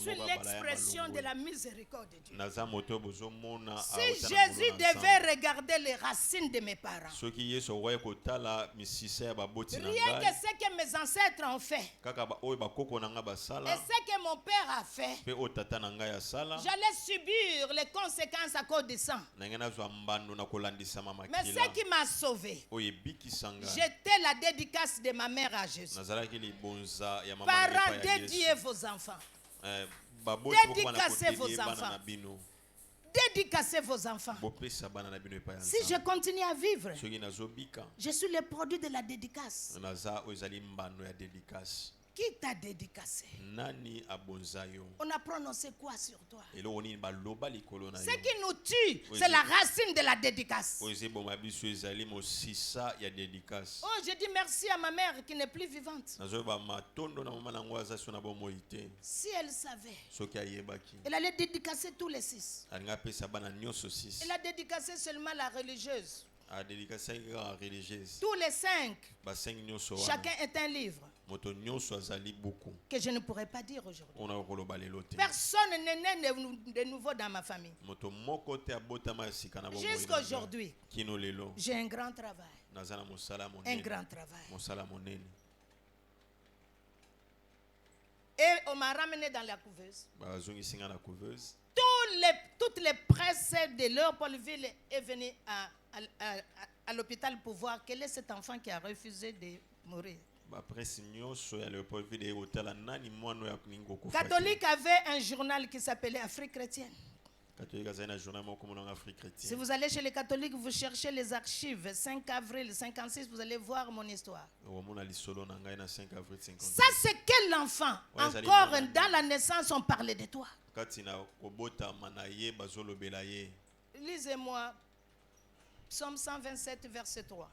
suis l'expression de la miséricorde de Dieu. Si Jésus devait regarder les racines de mes parents, rien que ce que mes ancêtres ont fait, et ce que mon père a fait, j'allais subir les conséquences à cause du sang. Mais ce qui m'a sauvé, j'étais la dédicace de ma mère à Jésus. Parents, dédiez vos enfants. Dédicacez vos enfants. Dédicacez vos enfants. Si je continue à vivre, je suis le produit de la dédicace. Qui t'a dédicacé? Nani abonzayo. On a prononcé quoi sur toi? Ce qui nous tue, c'est la racine de la dédicace. Oh, je dis merci à ma mère qui n'est plus vivante. Si elle savait, elle allait dédicacer tous les 6. Elle a dédicacé seulement la religieuse. Tous les 5. Chacun est un livre que je ne pourrais pas dire aujourd'hui. Personne n'est né de nouveau dans ma famille. Jusqu'à aujourd'hui, j'ai un grand travail. Un grand travail. Et on m'a ramené dans la couveuse. Toutes les presses de Léopoldville est venue à l'hôpital pour voir quel est cet enfant qui a refusé de mourir. Catholique avait un journal qui s'appelait Afrique chrétienne. Si vous allez chez les catholiques, vous cherchez les archives 5 avril 56, vous allez voir mon histoire. Ça, c'est quel enfant? Encore dans la naissance, on parlait de toi. Lisez-moi Psaume 127, verset 3.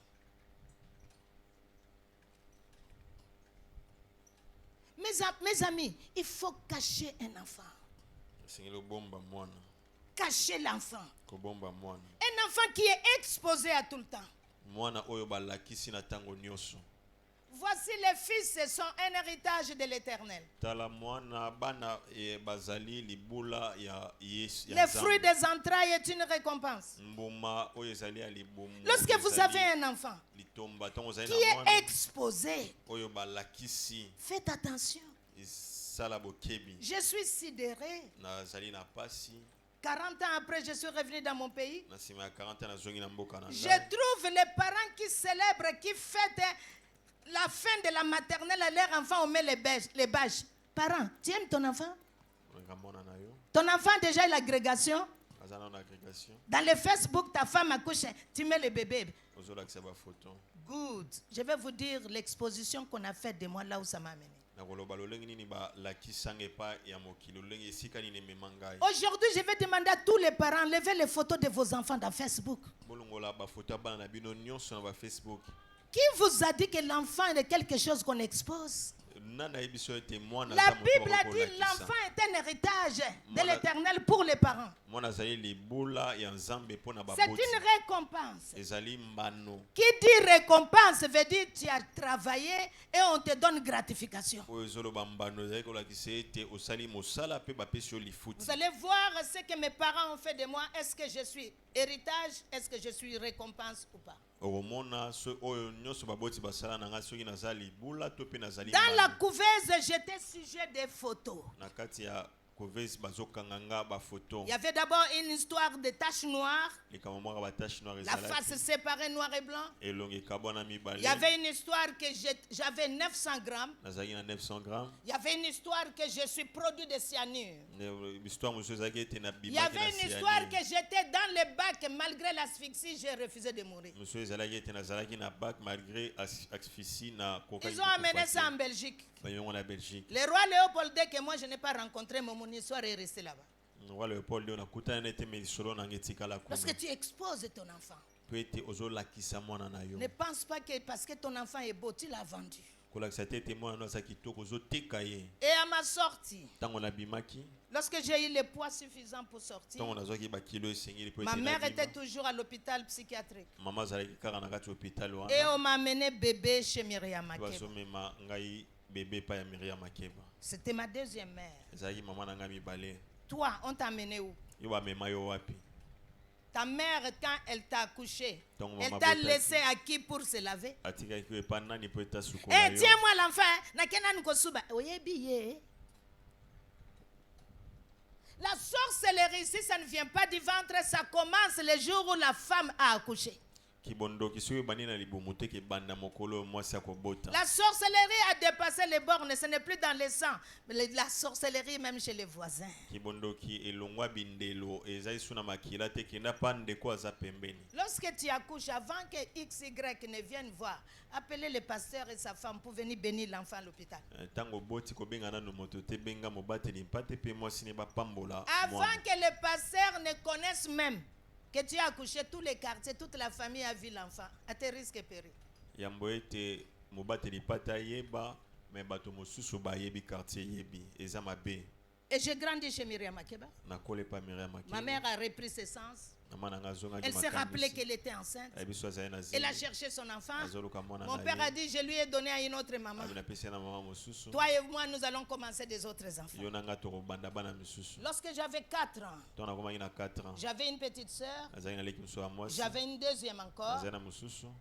Mes amis, il faut cacher un enfant. Cacher l'enfant. Un enfant qui est exposé à tout le temps. Voici les fils sont un héritage de l'Éternel. Les fruits des entrailles est une récompense. Lorsque vous avez un enfant qui est exposé, faites attention. Je suis sidéré. 40 ans après, je suis revenu dans mon pays. Je trouve les parents qui célèbrent, qui fêtent la fin de la maternelle à leur enfant, on met les bâches. Parents, tu aimes ton enfant? Ton enfant a déjà l'agrégation. Dans le Facebook, ta femme accouche, tu mets le bébé. Good. Je vais vous dire l'exposition qu'on a faite de moi là où ça m'a amené. Aujourd'hui, je vais demander à tous les parents, levez les photos de vos enfants dans Facebook. Qui vous a dit que l'enfant est quelque chose qu'on expose? La Bible a dit l'enfant est un héritage de l'Éternel pour les parents. C'est une récompense. Qui dit récompense veut dire tu as travaillé et on te donne gratification. Vous allez voir ce que mes parents ont fait de moi. Est-ce que je suis héritage? Est-ce que je suis récompense ou pas? Dans la couveuse, j'étais sujet des photos. Il y avait d'abord une histoire de taches noires. La face séparée noir et blanc. Il y avait une histoire que j'avais 900 grammes. Il y avait une histoire que je suis produit de cyanure. Il y avait une histoire que j'étais dans le bac malgré l'asphyxie, j'ai refusé de mourir. Ils ont amené ça en Belgique. Le roi Léopold II que moi je n'ai pas rencontré, mais mon histoire est restée là-bas. Parce que tu exposes ton enfant. Ne pense pas que parce que ton enfant est beau, tu l'as vendu. Et à ma sortie, lorsque j'ai eu le poids suffisant pour sortir, ma mère était toujours à l'hôpital psychiatrique. Et on m'a amené bébé chez Myriam Makeba. C'était ma deuxième mère. Toi, on t'a amené où? Ta mère, quand elle t'a accouché, elle t'a laissé à qui pour se laver? Tiens-moi l'enfant. La sorcellerie ici, ça ne vient pas du ventre, ça commence le jour où la femme a accouché. La sorcellerie a dépassé les bornes, ce n'est plus dans les sangs, mais la sorcellerie même chez les voisins. Lorsque tu accouches, avant que XY ne vienne voir, appelez le pasteur et sa femme pour venir bénir l'enfant à l'hôpital. Avant que le pasteur ne connaisse même que tu as accouché, tous les quartiers, toute la famille a vu l'enfant, à tes risques et périls. Et j'ai grandi chez Myriam Makeba. Ma mère a repris ses sens. Elle s'est rappelée qu'elle était enceinte. Elle a cherché son enfant. Mon père a dit, je lui ai donné à une autre maman. Toi et moi, nous allons commencer des autres enfants. Lorsque j'avais 4 ans, j'avais une petite soeur. J'avais une deuxième encore.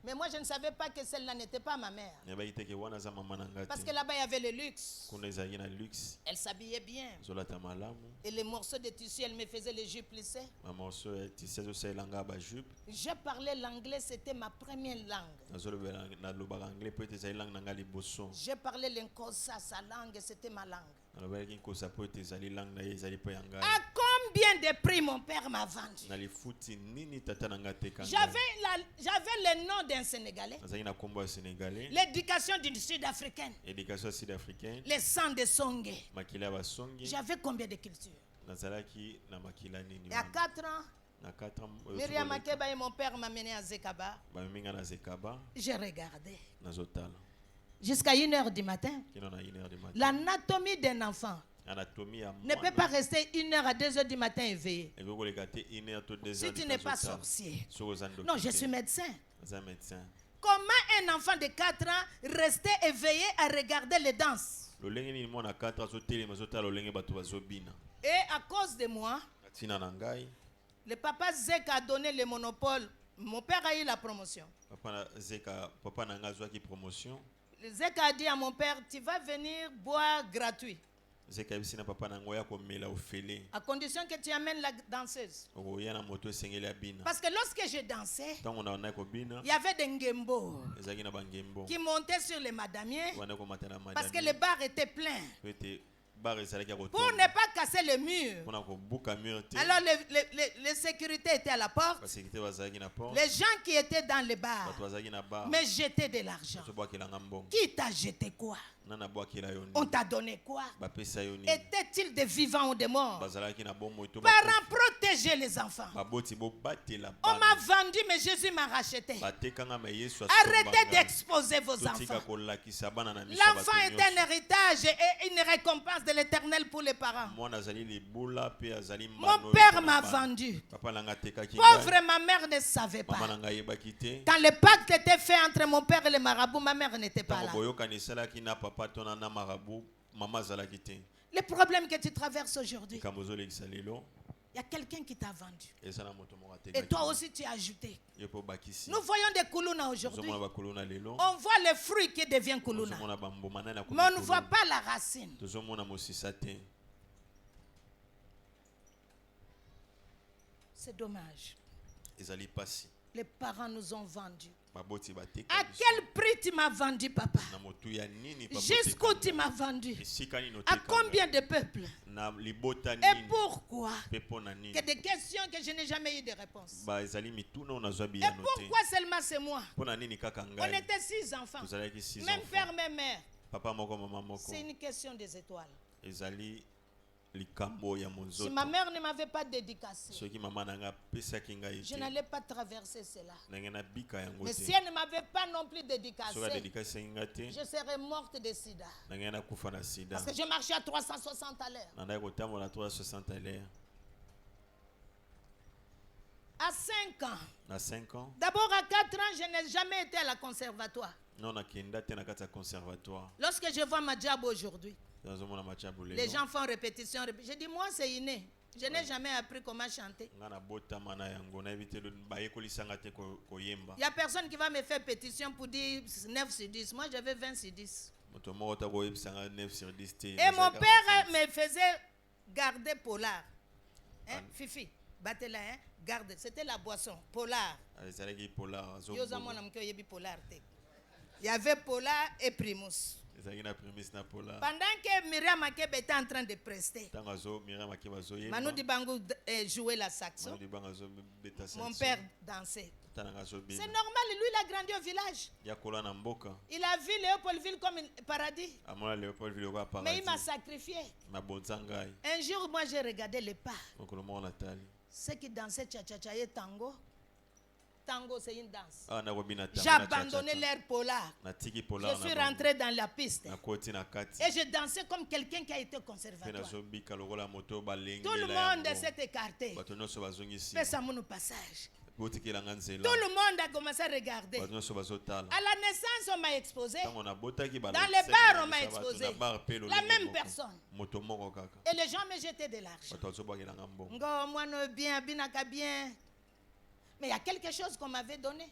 Mais moi, je ne savais pas que celle-là n'était pas ma mère. Parce que là-bas, il y avait le luxe. Elle s'habillait bien. Et les morceaux de tissu, elle me faisait les jupes plissées. Je parlais l'anglais, c'était ma première langue. Je parlais l'Inkosa, sa langue, c'était ma langue. À combien de prix mon père m'a vendu? J'avais le nom d'un Sénégalais, l'éducation d'une Sud-Africaine, les sangs de Songé. J'avais combien de cultures? Et à 4 ans, Myriam Makeba et mon père m'a mené à Zekaba. J'ai regardé jusqu'à 1h du matin. L'anatomie d'un enfant ne peut pas rester 1h à 2h du matin éveillé. Si tu n'es pas sorcier. Non, je suis médecin. Comment un enfant de 4 ans restait éveillé à regarder les danses? Et à cause de moi, le papa Zek a donné le monopole. Mon père a eu la promotion. Zek a dit à mon père, tu vas venir boire gratuit. À condition que tu amènes la danseuse. Parce que lorsque je dansais, il y avait des ngembo qui montaient sur les madamiers parce que le bar était plein. Pour ne pas casser le mur. Alors les sécurités étaient à la porte. Les gens qui étaient dans le bar me jetaient de l'argent. Qui t'a jeté quoi? On t'a donné quoi? Était-il des vivants ou des morts? Parents, protégez les enfants. On m'a vendu, mais Jésus m'a racheté. Arrêtez d'exposer vos enfants. L'enfant est un héritage et une récompense de l'Éternel pour les parents. Mon père m'a vendu. Pauvre, ma mère ne savait pas. Quand le pacte était fait entre mon père et le marabout, ma mère n'était pas là. Le problème que tu traverses aujourd'hui, il y a quelqu'un qui t'a vendu. Et toi aussi tu as ajouté. Nous voyons des koulouna aujourd'hui. On voit le fruit qui devient koulouna. Mais on ne voit pas la racine. C'est dommage. Les parents nous ont vendus. À quel prix tu m'as vendu, papa? Jusqu'où tu m'as vendu? À combien de peuples? Et pourquoi? Que des questions que je n'ai jamais eu de réponse. Et pourquoi seulement c'est moi? On était 6 enfants. Même père, même mère. C'est une question des étoiles. Si ma mère ne m'avait pas dédicacé, je n'allais pas traverser cela. Mais si elle ne m'avait pas non plus dédicacé, je serais morte de sida. Parce que je marchais à 360 à l'heure. À 5 ans. D'abord à 4 ans, je n'ai jamais été à la conservatoire. Lorsque je vois ma job aujourd'hui, les gens font répétition. Je dis, moi c'est inné. Je n'ai jamais appris comment chanter. Il n'y a personne qui va me faire pétition pour dire 9 sur 10. Moi j'avais 20 sur 10. Et mon père me faisait garder polar. Fifi. Battez-la, hein? Garde. C'était la boisson. Polar. Il y avait Polar et Primus. Pendant que Myriam Makeba était en train de prester, Manu Dibango jouait la saxo. Mon père dansait. C'est normal, lui il a grandi au village. Il a vu Léopoldville comme un paradis. Mais il m'a sacrifié. Un jour, moi j'ai regardé les pas. Ceux qui dansaient cha-cha-cha et tango. Tango, c'est une danse. J'ai abandonné l'air polar. Je suis rentré dans la piste. Et je dansais comme quelqu'un qui a été conservateur. Tout le monde s'est écarté. Fais ça mon passage. Tout le monde a commencé à regarder. À la naissance, on m'a exposé. Dans les bars, on m'a exposé. La même personne. Et les gens me jetaient de l'argent. Moi, bien. Mais il y a quelque chose qu'on m'avait donné.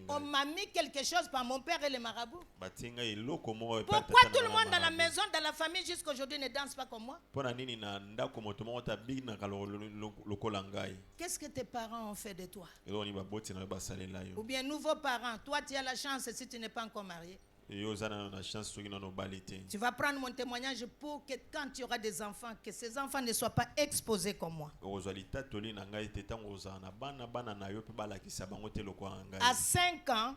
On m'a mis quelque chose par mon père et les marabouts. Pourquoi tout le monde dans la maison, dans la famille, jusqu'à aujourd'hui ne danse pas comme moi? Qu'est-ce que tes parents ont fait de toi? Ou bien nouveaux parents, toi tu as la chance si tu n'es pas encore marié. Tu vas prendre mon témoignage pour que quand tu auras des enfants, que ces enfants ne soient pas exposés comme moi. À 5 ans,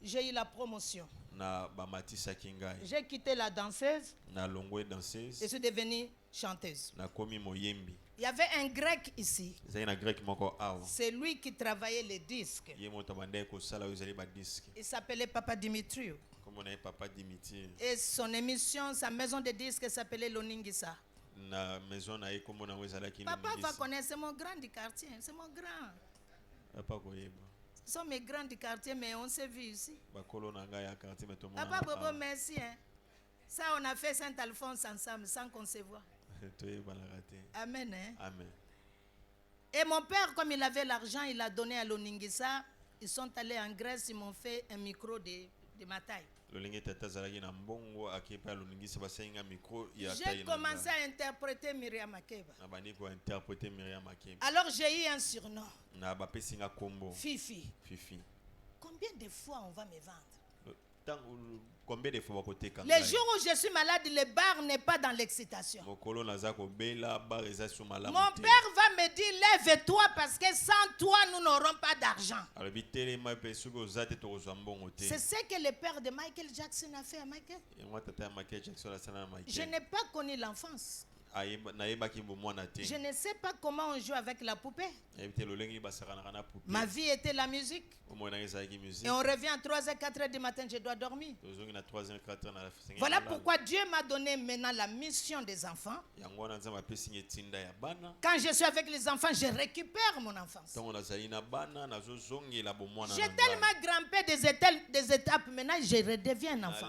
j'ai eu la promotion. J'ai quitté la danseuse et suis devenue chanteuse. Il y avait un grec ici. C'est lui qui travaillait les disques. Il s'appelait Papa Dimitriou. Et son émission, sa maison de disques s'appelait Loningisa. Papa va connaître, c'est mon grand du quartier. C'est mon grand. Ce sont mes grands du quartier, mais on s'est vu ici. Papa Bobo, merci. Hein. Ça, on a fait Saint-Alphonse ensemble, sans qu'on se voit. Amen. Hein? Amen. Et mon père, comme il avait l'argent, il a donné à l'Oningisa. Ils sont allés en Grèce, ils m'ont fait un micro de ma taille. J'ai commencé à interpréter Myriam Makeba. Alors j'ai eu un surnom. Fifi. Combien de fois on va me vendre? Les jours où je suis malade, le bar n'est pas dans l'excitation. Mon père va me dire, lève-toi parce que sans toi, nous n'aurons pas d'argent. C'est ce que le père de Michael Jackson a fait à Michael. Je n'ai pas connu l'enfance. Je ne sais pas comment on joue avec la poupée. Ma vie était la musique. Et on revient à 3h, 4h du matin, je dois dormir. Voilà pourquoi Dieu m'a donné maintenant la mission des enfants. Quand je suis avec les enfants, je récupère mon enfance. J'ai tellement grimpé des étapes, maintenant je redeviens un enfant.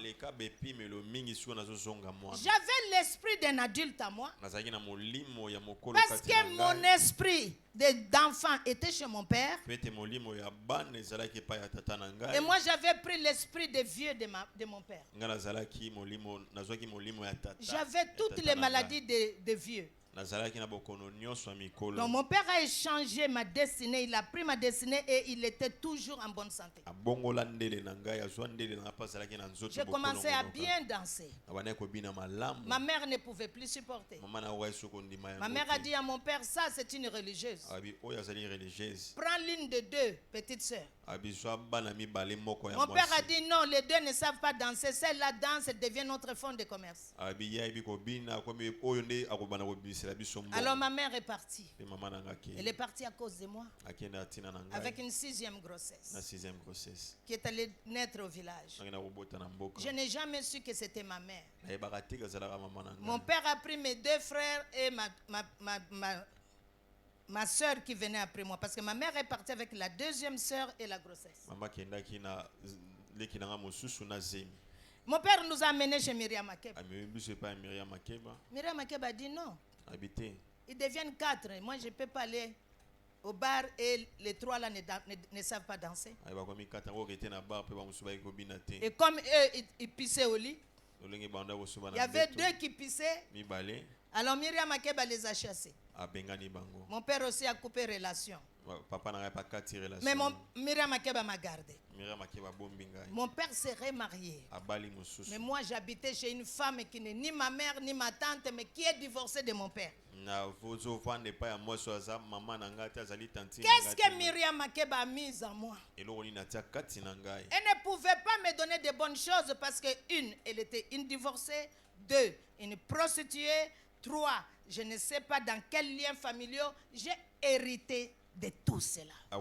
J'avais l'esprit d'un adulte à moi. Parce que mon esprit d'enfant était chez mon père. Et moi j'avais pris l'esprit de vieux de mon père. J'avais toutes les maladies de vieux. Donc mon père a échangé ma destinée, il a pris ma destinée et il était toujours en bonne santé. J'ai commencé à bien danser. Ma mère ne pouvait plus supporter. Ma mère a dit à mon père, ça c'est une religieuse. Prends l'une de deux petites sœurs. Mon père a dit non, les deux ne savent pas danser. Celle-là danse et devient notre fonds de commerce. Alors ma mère est partie. Elle est partie à cause de moi. Avec une 6e grossesse. Qui est allée naître au village. Je n'ai jamais su que c'était ma mère. Mon père a pris mes 2 frères et ma soeur qui venait après moi. Parce que ma mère est partie avec la 2e soeur et la grossesse. Mon père nous a amenés chez Myriam Makeba. Myriam Makeba a dit non. Ils deviennent 4. Moi, je ne peux pas aller au bar et les 3 là ne savent pas danser. Et comme eux, ils pissaient au lit, il y avait 2 qui pissaient. Alors Myriam Makeba les a chassés. Mon père aussi a coupé relation. Mais Myriam Makeba m'a gardé. Mon père serait marié. Mais moi j'habitais chez une femme qui n'est ni ma mère ni ma tante, mais qui est divorcée de mon père. Qu'est-ce que Myriam Makeba a mis en moi? Elle ne pouvait pas me donner de bonnes choses parce que une, elle était une divorcée. Deux, une prostituée. Trois, je ne sais pas dans quel lien familial j'ai hérité de tout cela. Un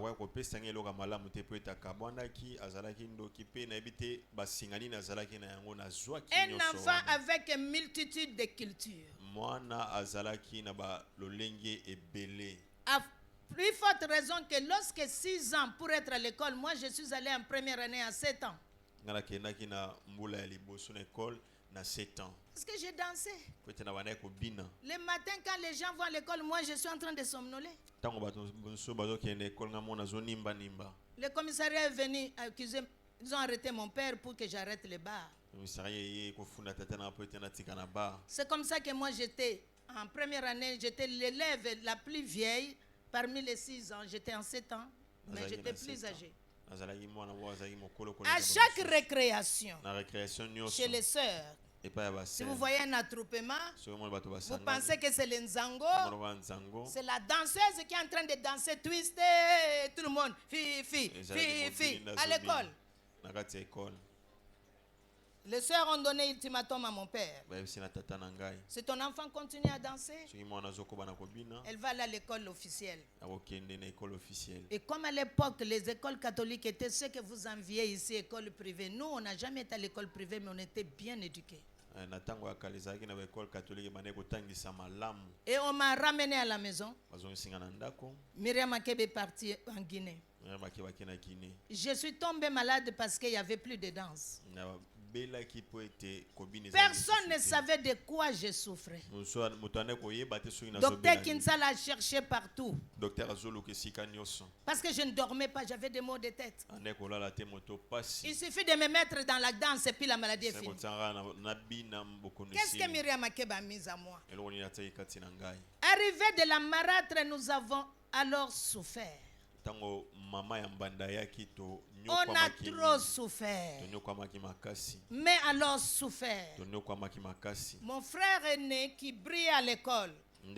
enfant avec une multitude de cultures. À plus forte raison que lorsque 6 ans pour être à l'école, moi je suis allé en première année à 7 ans. Parce que j'ai dansé. Le matin, quand les gens vont à l'école, moi je suis en train de somnoler. Le commissariat est venu accuser. Ils ont arrêté mon père pour que j'arrête le bar. C'est comme ça que moi j'étais en première année, j'étais l'élève la plus vieille parmi les 6 ans. J'étais en 7 ans, mais j'étais plus âgée. À chaque récréation, chez les sœurs, si vous voyez un attroupement, vous pensez que c'est le Nzango, c'est la danseuse qui est en train de danser, twister, tout le monde, fi, à l'école. Les sœurs ont donné ultimatum à mon père. Si ton enfant continue à danser, elle va aller à l'école officielle. Et comme à l'époque, les écoles catholiques étaient ce que vous enviez ici, école privée. Nous, on n'a jamais été à l'école privée, mais on était bien éduqués. Et on m'a ramené à la maison. Myriam Makeba est partie en Guinée. Je suis tombée malade parce qu'il n'y avait plus de danse. Personne ne savait de quoi je souffrais. Docteur Kinsala a cherché partout. Parce que je ne dormais pas, j'avais des maux de tête. Il suffit de me mettre dans la danse et puis la maladie est finie. Qu'est-ce que Myriam Makeba a mis à moi? Arrivé de la marâtre, nous avons alors souffert. On a trop souffert. Mais alors souffert. Mon frère aîné qui brille à l'école. À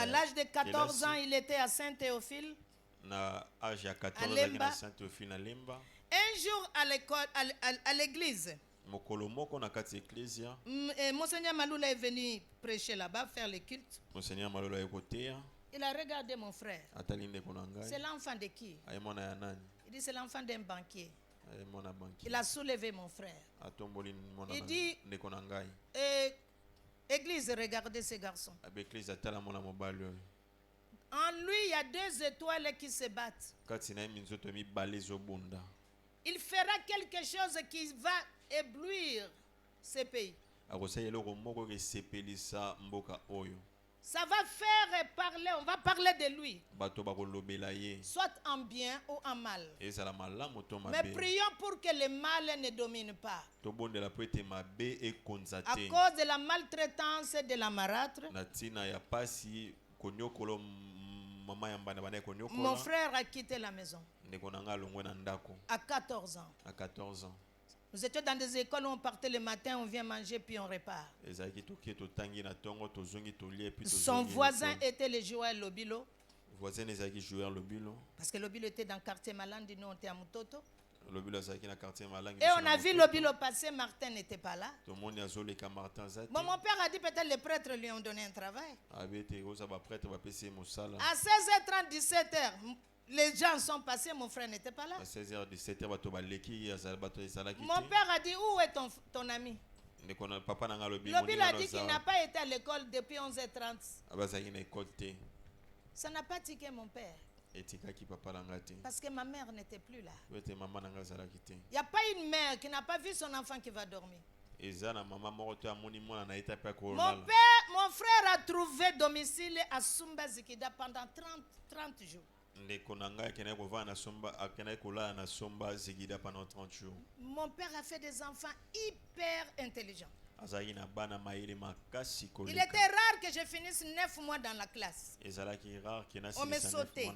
l'âge de 14 ans, il était à Saint-Théophile. À Lemba. Un jour à l'école, à l'église, Monseigneur Maloula est venu prêcher là-bas, faire le culte. Il a regardé mon frère. C'est l'enfant de qui? Il dit c'est l'enfant d'un banquier. Il a soulevé mon frère. Il dit, Église, regardez ce garçon. En lui, il y a 2 étoiles qui se battent. Il fera quelque chose qui va éblouir ce pays. Ça va faire parler, on va parler de lui. Soit en bien ou en mal. Mais prions pour que le mal ne domine pas. À cause de la maltraitance de la marâtre, mon frère a quitté la maison. À 14 ans. Nous étions dans des écoles où on partait le matin, on vient manger puis on repart. Son voisin était le joueur Lobilo. Parce que Lobilo était dans le quartier Malandi, nous on était à Mutoto. Et on a vu Lobilo passer, Martin n'était pas là. Bon, mon père a dit peut-être les prêtres lui ont donné un travail. À 16h30, 17h. Les gens sont passés, mon frère n'était pas là. À 16h, 17h, mon père a dit, où est ton ami? Lobilo a dit qu'il n'a pas été à l'école depuis 11h30. Ça n'a pas tiqué mon père. Parce que ma mère n'était plus là. Il n'y a pas une mère qui n'a pas vu son enfant qui va dormir. Mon frère a trouvé domicile à Sumba Zikida pendant 30 jours. Mon père a fait des enfants hyper intelligents. Il était rare que je finisse 9 mois dans la classe. On me sautait.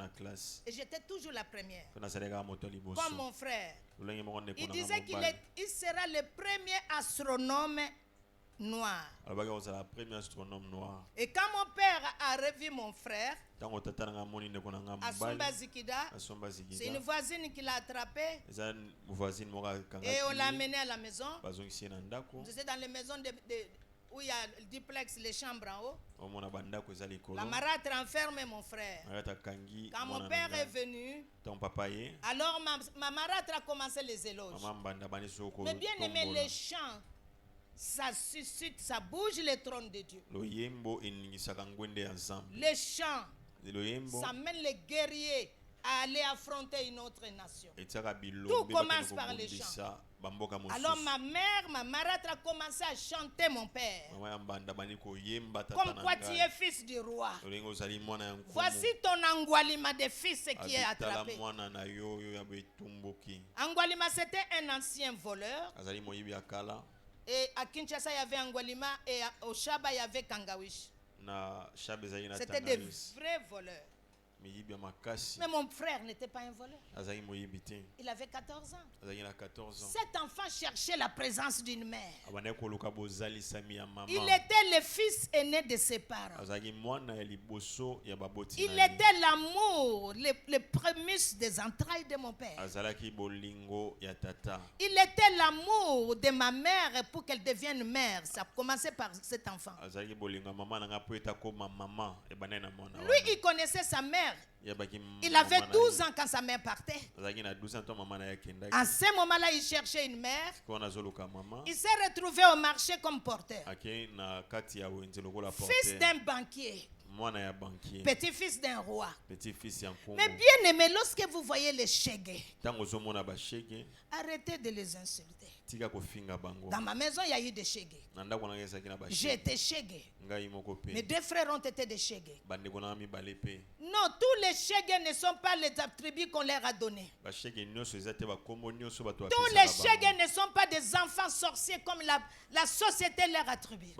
Et j'étais toujours la première. Comme mon frère. Il disait qu'il sera le premier astronome noir. Et quand mon père a revu mon frère, Asumba Zikida, c'est une voisine qui l'a attrapé et on l'a amené à la maison. C'est dans les maisons où il y a le duplex, les chambres en haut. La marâtre a enfermé mon frère. Quand mon père est venu, alors ma marâtre a commencé les éloges. Mais bien aimé, les chants, ça suscite, ça bouge le trône de Dieu. Les chants, ça mène les guerriers à aller affronter une autre nation. Tout commence par les chants. Alors ma marâtre a commencé à chanter mon père. Comme quoi tu es fils du roi. Voici ton Angwalima de fils qui est attrapé. Angwalima c'était un ancien voleur. Et à Kinshasa il y avait Angwalima et au Shaba il y avait Kangawish. C'était des vrais voleurs. Mais mon frère n'était pas un voleur. Il avait 14 ans. Cet enfant cherchait la présence d'une mère. Il était le fils aîné de ses parents. Il était l'amour, le prémisse des entrailles de mon père. Il était l'amour de ma mère pour qu'elle devienne mère. Ça a commencé par cet enfant. Lui, il connaissait sa mère. Il avait 12 ans quand sa mère partait. À ce moment-là, il cherchait une mère. Il s'est retrouvé au marché comme porteur. Fils d'un banquier. Petit-fils d'un roi. Mais bien aimé, lorsque vous voyez les shege, arrêtez de les insulter. Dans ma maison, il y a eu des shege. J'ai été shege. Mes 2 frères ont été des shege. Non, tous les shege ne sont pas les attributs qu'on leur a donnés. Tous les shege ne sont pas des enfants sorciers comme la société leur attribue.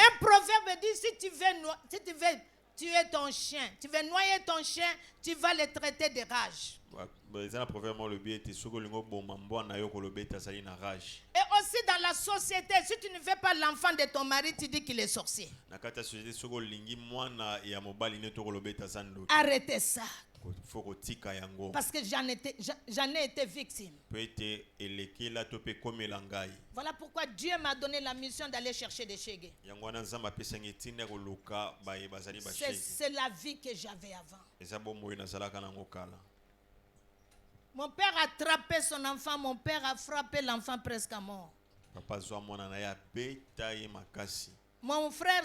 Un proverbe dit, si tu veux tuer ton chien, tu veux noyer ton chien, tu vas le traiter de rage. Et aussi dans la société, si tu ne veux pas l'enfant de ton mari, tu dis qu'il est sorcier. Arrêtez ça. Parce que j'en ai été victime. Voilà pourquoi Dieu m'a donné la mission d'aller chercher des shege. C'est la vie que j'avais avant. Mon père a attrapé son enfant, mon père a frappé l'enfant presque à mort. Mon frère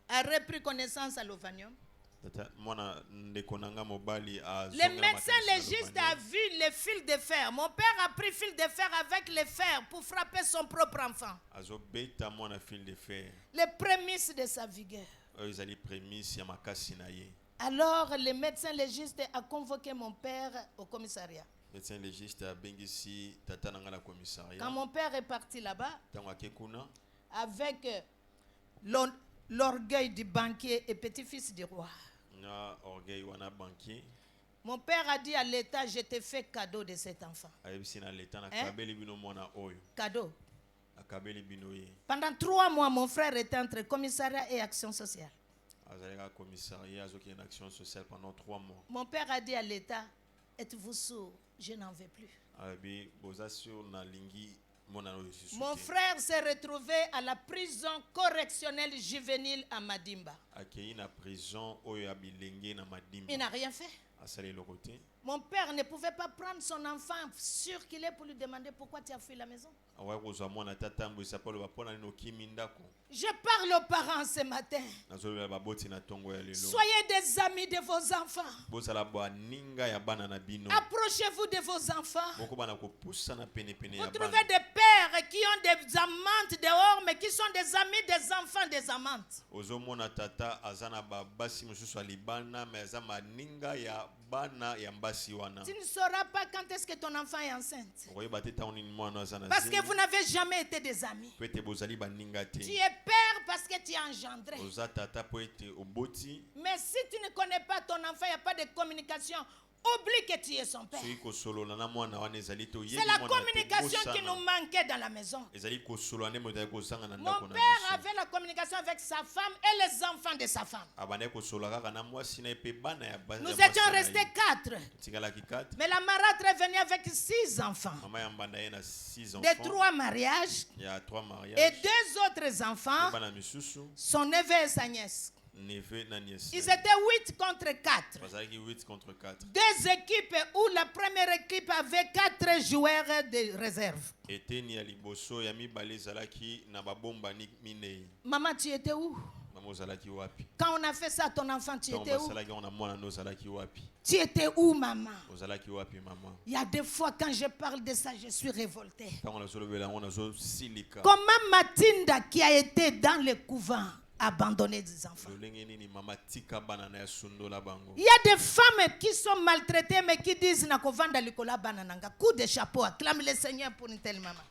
a repris connaissance à l'Ovanium. Le médecin légiste a vu les fils de fer. Mon père a pris fil de fer avec les fers pour frapper son propre enfant. Les prémices de sa vigueur. Alors le médecin légiste a convoqué mon père au commissariat. Quand mon père est parti là-bas, avec l'orgueil du banquier et petit-fils du roi, mon père a dit à l'État, je te fais cadeau de cet enfant. Cadeau. Pendant 3 mois, mon frère était entre commissariat et action sociale. Mon père a dit à l'État, êtes-vous sourd? Je n'en veux plus. Mon frère s'est retrouvé à la prison correctionnelle juvénile à Madimba. Il n'a rien fait. Mon père ne pouvait pas prendre son enfant sûr qu'il est pour lui demander pourquoi tu as fui la maison. Je parle aux parents ce matin. Soyez des amis de vos enfants. Approchez-vous de vos enfants. Vous trouvez des pères qui ont des amantes dehors, mais qui sont des amis des enfants des amantes. Tu ne sauras pas quand est-ce que ton enfant est enceinte. Parce que vous n'avez jamais été des amis. Tu es père parce que tu es engendré. Mais si tu ne connais pas ton enfant, il n'y a pas de communication. Oublie que tu es son père. C'est la communication qui nous manquait dans la maison. Mon père avait la communication avec sa femme et les enfants de sa femme. Nous étions restés 4. Mais la marâtre est venue avec 6 enfants. De 3 mariages. Et 2 autres enfants. Son neveu et sa nièce. Ils étaient 8 contre 4. 2 équipes où la première équipe avait 4 joueurs de réserve. Maman, tu étais où? Quand on a fait ça, ton enfant, tu étais où? Tu étais où, maman? Il y a des fois, quand je parle de ça, je suis révoltée. Comment Mathilda, qui a été dans le couvent, abandonner des enfants. Il y a des femmes qui sont maltraitées mais qui disent nakovanda likola banananga. Coup de chapeau, acclame le Seigneur pour une telle maman.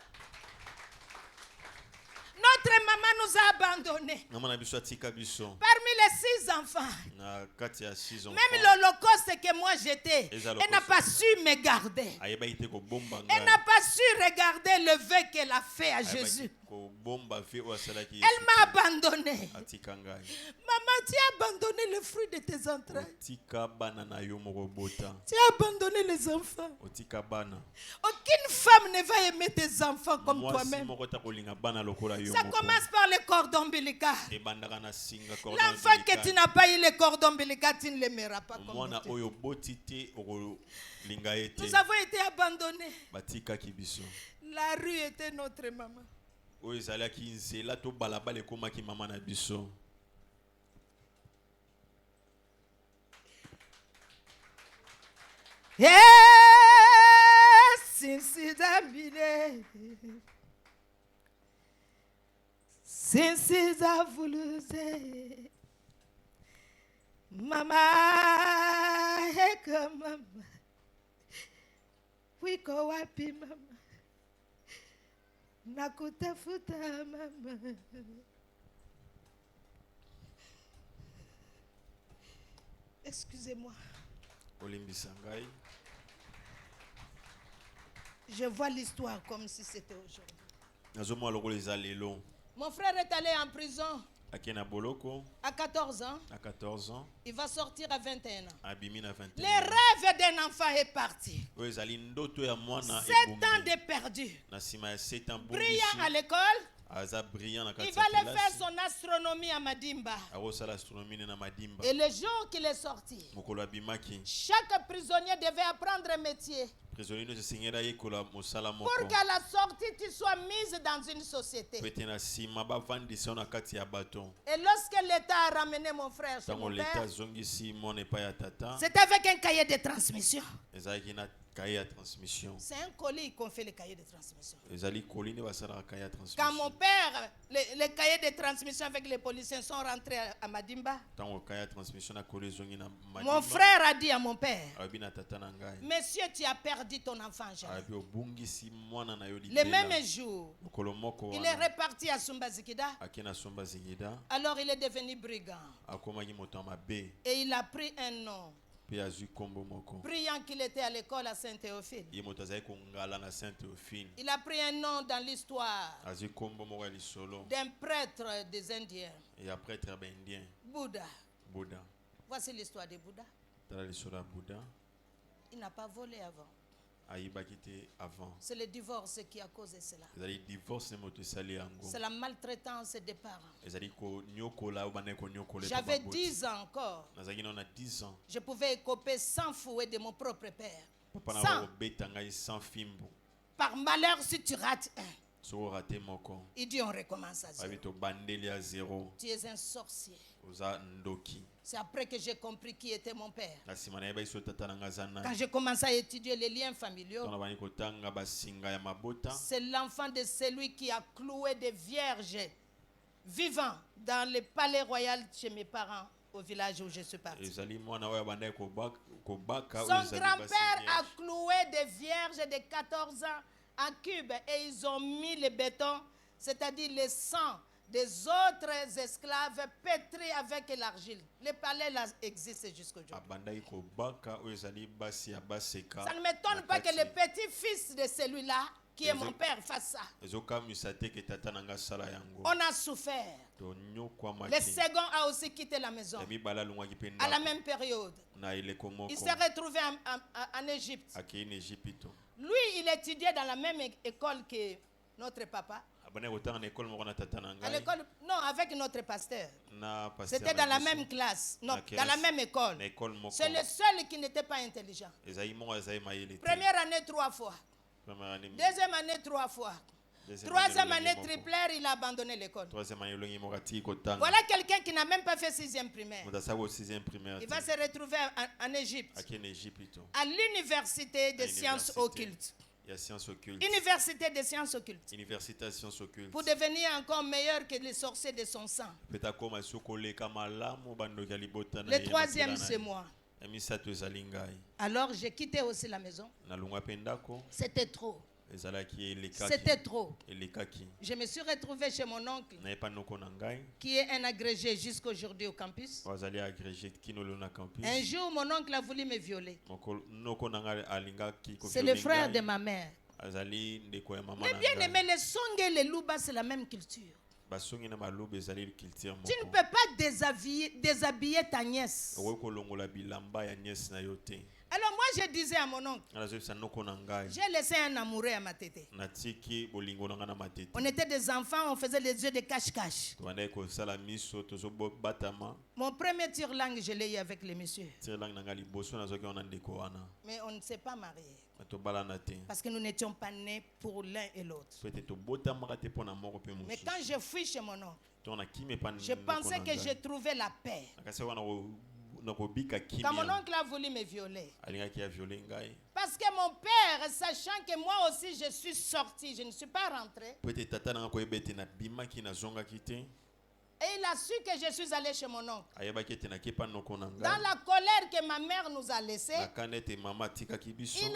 Notre maman nous a abandonnés. Parmi les 6 enfants, même l'Holocauste que moi j'étais, elle n'a pas su me garder. Elle n'a pas su regarder le vœu qu'elle a fait à Jésus. Elle m'a abandonné. Maman, tu as abandonné le fruit de tes entrailles. Tu as abandonné les enfants. Aucune femme ne va aimer tes enfants comme toi-même. Ça commence par le cordon ombilical. L'enfant que tu n'as pas eu le cordon ombilical, tu ne l'aimeras pas comme nous avons été abandonnés. La rue était notre maman. Since I voulu say, Mama, hey, come, Mama, we go happy, Mama, nakutafuta, Mama. Excusez-moi. Je vois l'histoire comme si c'était aujourd'hui. Mon frère est allé en prison à 14 ans. Il va sortir à 21 ans. Le rêve d'un enfant est parti. 7 ans de perdu. Brillant à l'école. Il va aller faire son astronomie à Madimba. Et le jour qu'il est sorti, chaque prisonnier devait apprendre un métier. Pour qu'à la sortie, tu sois mise dans une société. Et lorsque l'État a ramené mon frère chez mon père, c'était avec un cahier de transmission. C'est un colis qu'on fait le cahier de transmission. Quand mon père, les cahiers de transmission avec les policiers sont rentrés à Madimba, mon frère a dit à mon père, monsieur, tu as perdu ton enfant. Le même jour, il est reparti à Sumbazikida. Alors il est devenu brigand. Et il a pris un nom. Brillant qu'il était à l'école à Saint-Théophile. Il a pris un nom dans l'histoire d'un prêtre des Indiens. Bouddha. Voici l'histoire de Bouddha. Il n'a pas volé avant. C'est le divorce qui a causé cela. C'est la maltraitance des parents. J'avais 10 ans encore. Je pouvais écoper sans fouet de mon propre père. Par malheur, si tu rates un, il dit on recommence à zéro. Tu es un sorcier. C'est après que j'ai compris qui était mon père. Quand j'ai commencé à étudier les liens familiaux, c'est l'enfant de celui qui a cloué des vierges vivants dans le palais royal chez mes parents au village où je suis parti. Son grand-père a cloué des vierges de 14 ans en cube et ils ont mis le béton, c'est-à-dire le sang des autres esclaves pétris avec l'argile. Le palais là existe jusqu'aujourd'hui. Ça ne m'étonne pas que le petit-fils de celui-là, qui est mon père, fasse ça. On a souffert. Le second a aussi quitté la maison. À la même période. Il s'est retrouvé en Égypte. Lui, il étudiait dans la même école que notre papa. À l'école, non, avec notre pasteur. C'était dans la même classe, non, dans la même école. C'est le seul qui n'était pas intelligent. Première année 3 fois. Deuxième année 3 fois. Troisième année triplaire, il a abandonné l'école. Voilà quelqu'un qui n'a même pas fait 6e primaire. Il va se retrouver en Égypte. À l'université des sciences occultes. Université des sciences occultes. Pour devenir encore meilleur que les sorciers de son sang. Le 3e, c'est moi. Alors j'ai quitté aussi la maison. C'était trop. C'était trop. Je me suis retrouvé chez mon oncle qui est un agrégé jusqu'aujourd'hui au campus. Un jour, mon oncle a voulu me violer. C'est le frère de ma mère. Mais bien aimé, les Song et les Luba, c'est la même culture. Tu ne peux pas déshabiller ta nièce. Alors moi je disais à mon oncle, j'ai laissé un amoureux à ma tête. On était des enfants, on faisait des yeux de cache-cache. Mon premier tire-langue, je l'ai eu avec les messieurs. Mais on ne s'est pas mariés. Parce que nous n'étions pas nés pour l'un et l'autre. Mais quand je fui chez mon oncle, je pensais que j'ai trouvé la paix. Quand mon oncle a voulu me violer, parce que mon père, sachant que moi aussi je suis sorti, je ne suis pas rentré, et il a su que je suis allé chez mon oncle. Dans la colère que ma mère nous a laissée, il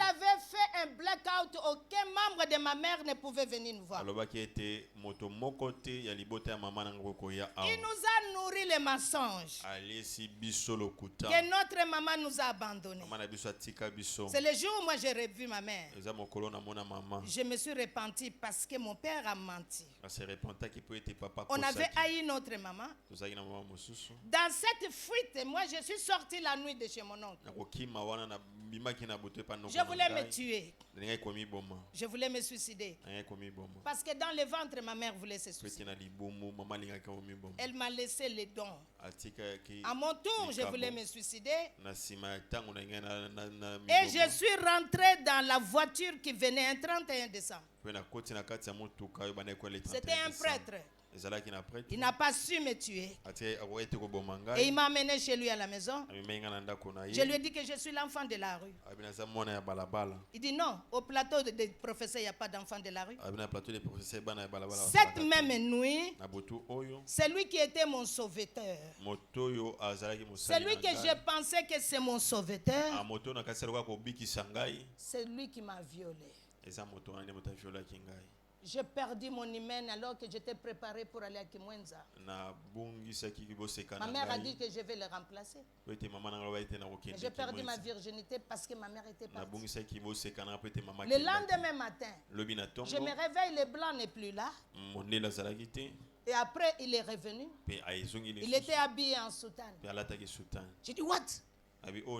avait fait un blackout. Aucun membre de ma mère ne pouvait venir nous voir. Il nous a nourri les mensonges que notre maman nous a abandonnés. C'est le jour où moi j'ai revu ma mère. Je me suis repenti parce que mon père a menti. On avait haï notre maman. Dans cette fuite, moi je suis sorti la nuit de chez mon oncle. Je voulais me tuer. Je voulais me suicider. Parce que dans le ventre, ma mère voulait se suicider. Elle m'a laissé les dons. À mon tour, je voulais me suicider. Et je suis rentré dans la voiture qui venait un 31 décembre. C'était un prêtre. Il n'a pas su me tuer. Et il m'a amené chez lui à la maison. Je lui ai dit que je suis l'enfant de la rue. Il dit non, au plateau des professeurs, il n'y a pas d'enfant de la rue. Cette même nuit, c'est lui qui était mon sauveteur. C'est lui que je pensais que c'est mon sauveteur. C'est lui qui m'a violé. J'ai perdu mon hymen alors que j'étais préparé pour aller à Kimwenza. Ma mère a dit que je vais le remplacer. J'ai perdu ma virginité parce que ma mère était partie. Le lendemain matin, je me réveille, le blanc n'est plus là. Et après, il est revenu. Il était habillé en soutane. J'ai dit, what?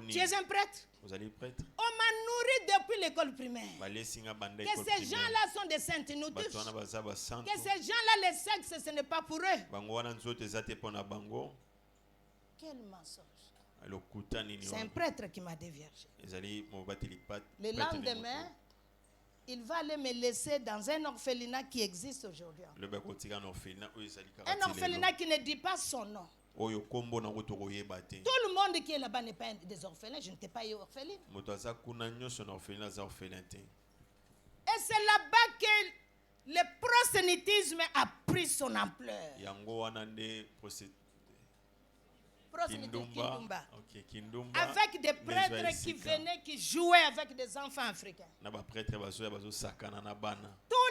Tu es un prêtre? On m'a nourri depuis l'école primaire. Que ces gens-là sont des saintes, nous tous. Que ces gens-là, les sexes, ce n'est pas pour eux. Quel mensonge. C'est un prêtre qui m'a déviergé. Le lendemain, il va aller me laisser dans un orphelinat qui existe aujourd'hui. Un orphelinat qui ne dit pas son nom. Tout le monde qui est là-bas n'est pas des orphelins. Je n'étais pas orpheline. Et c'est là-bas que le prosélytisme a pris son ampleur. Proximité Kindumba. Kindumba. Kindumba. Avec des prêtres qui venaient, qui jouaient avec des enfants africains. Tous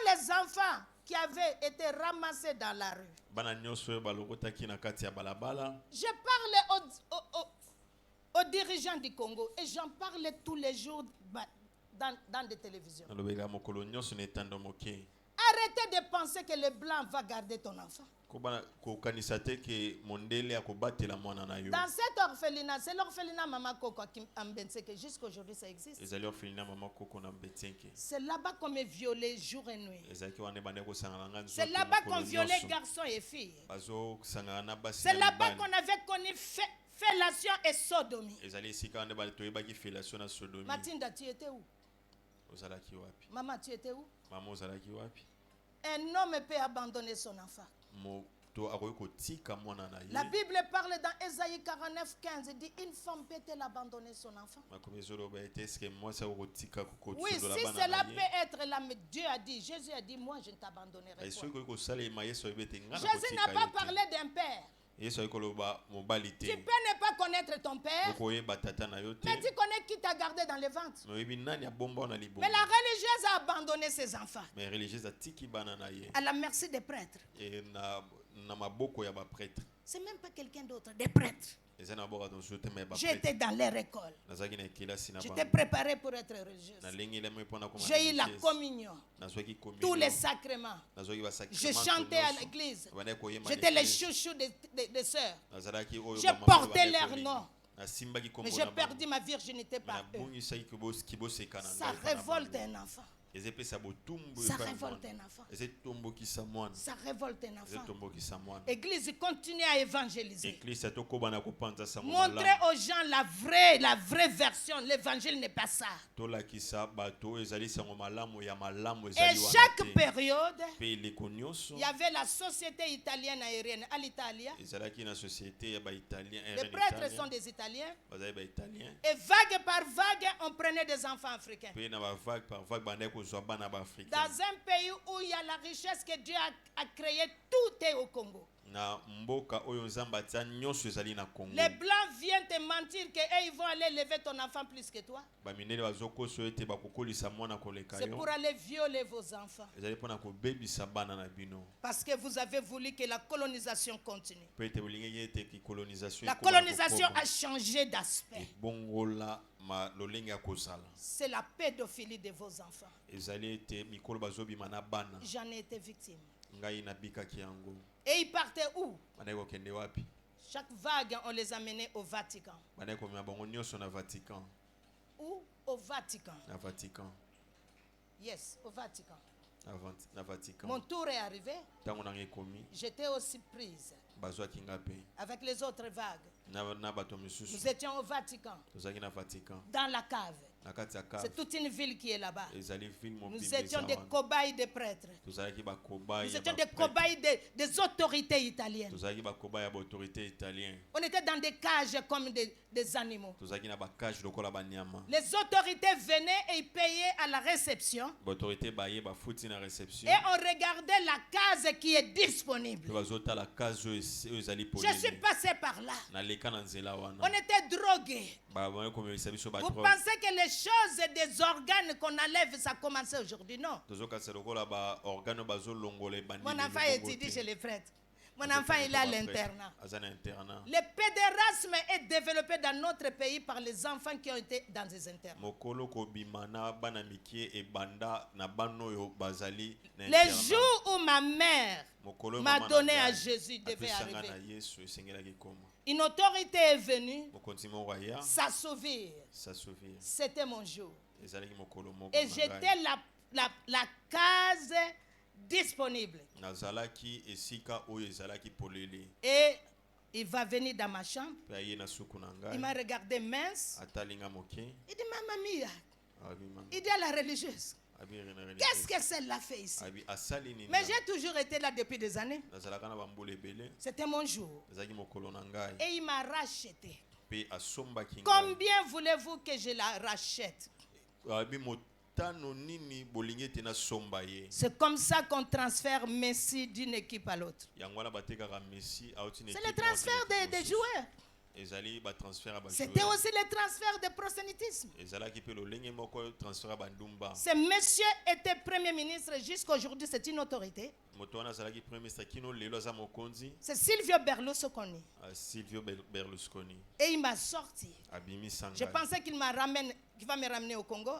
les enfants qui avaient été ramassés dans la rue. Je parlais aux dirigeants du Congo et j'en parlais tous les jours dans des télévisions. Arrêtez de penser que le blanc va garder ton enfant. Dans cet orphelinat, c'est l'orphelinat Maman Koko qui Mbenseke. Jusqu'à aujourd'hui, ça existe. C'est là-bas qu'on est violé jour et nuit. C'est là-bas qu'on violait garçons et filles. C'est là-bas qu'on avait connu fellation et sodomie. Matinda, tu étais où? Maman, tu étais où? Un homme peut abandonner son enfant. La Bible parle dans Ésaïe 49:15. Il dit une femme peut-elle abandonner son enfant? Oui, si cela peut être là, mais Dieu a dit, Jésus a dit, moi je ne t'abandonnerai pas. Jésus n'a pas parlé d'un père. Tu peux ne pas connaître ton père, mais tu connais qui t'a gardé dans le ventre. Mais la religieuse a abandonné ses enfants à la merci des prêtres. C'est même pas quelqu'un d'autre, des prêtres. J'étais dans leur école. J'étais préparé pour être religieuse. J'ai eu la communion, tous les sacrements. Je chantais à l'église. J'étais les chouchous des sœurs. Je portais leur nom. Mais j'ai perdu ma virginité par eux. Ça révolte un enfant. Ça révolte un enfant. Ça révolte un enfant. Église, continue à évangéliser. Montrez aux gens la vraie version. L'évangile n'est pas ça. Et chaque période, il y avait la société italienne aérienne à l'Italie. Les prêtres sont des Italiens. Et vague par vague, on prenait des enfants africains. Dans un pays où il y a la richesse que Dieu a créée, tout est au Congo. Les blancs viennent te mentir qu'ils vont aller lever ton enfant plus que toi. C'est pour aller violer vos enfants. Parce que vous avez voulu que la colonisation continue. La colonisation a changé d'aspect. C'est la pédophilie de vos enfants. J'en ai été victime. Et ils partaient où? Chaque vague, on les amenait au Vatican. Où? Au Vatican. Yes, au Vatican. Mon tour est arrivé. J'étais aussi prise avec les autres vagues. Nous étions au Vatican, dans la cave. C'est toute une ville qui est là-bas. Nous étions des cobayes des prêtres. Nous étions des cobayes des autorités italiennes. On était dans des cages comme des animaux. Les autorités venaient et payaient à la réception. Et on regardait la case qui est disponible. Je suis passé par là. On était drogués. Vous pensez que les choses des organes qu'on enlève, ça a commencé aujourd'hui? Non. Mon enfant étudie chez les prêtres. Mon enfant il est à l'internat. Le pédérasme est développé dans notre pays par les enfants qui ont été dans des internats. Les jours où ma mère m'a donné à Jésus devait arriver. Une autorité est venue s'assouvir. C'était mon jour. Et j'étais la case disponible. Et il va venir dans ma chambre. Il m'a regardé mince. Il dit, Maman Mia. Il dit à la religieuse, qu'est-ce que celle-là fait ici? Mais j'ai toujours été là depuis des années. C'était mon jour. Et il m'a racheté. Combien voulez-vous que je la rachète? C'est comme ça qu'on transfère Messi d'une équipe à l'autre. C'est le transfert des joueurs. C'était aussi le transfert de prosélytisme. Ce monsieur était premier ministre jusqu'à aujourd'hui, c'est une autorité. C'est Silvio Berlusconi. Et il m'a sorti. Je pensais qu'il va me ramener au Congo.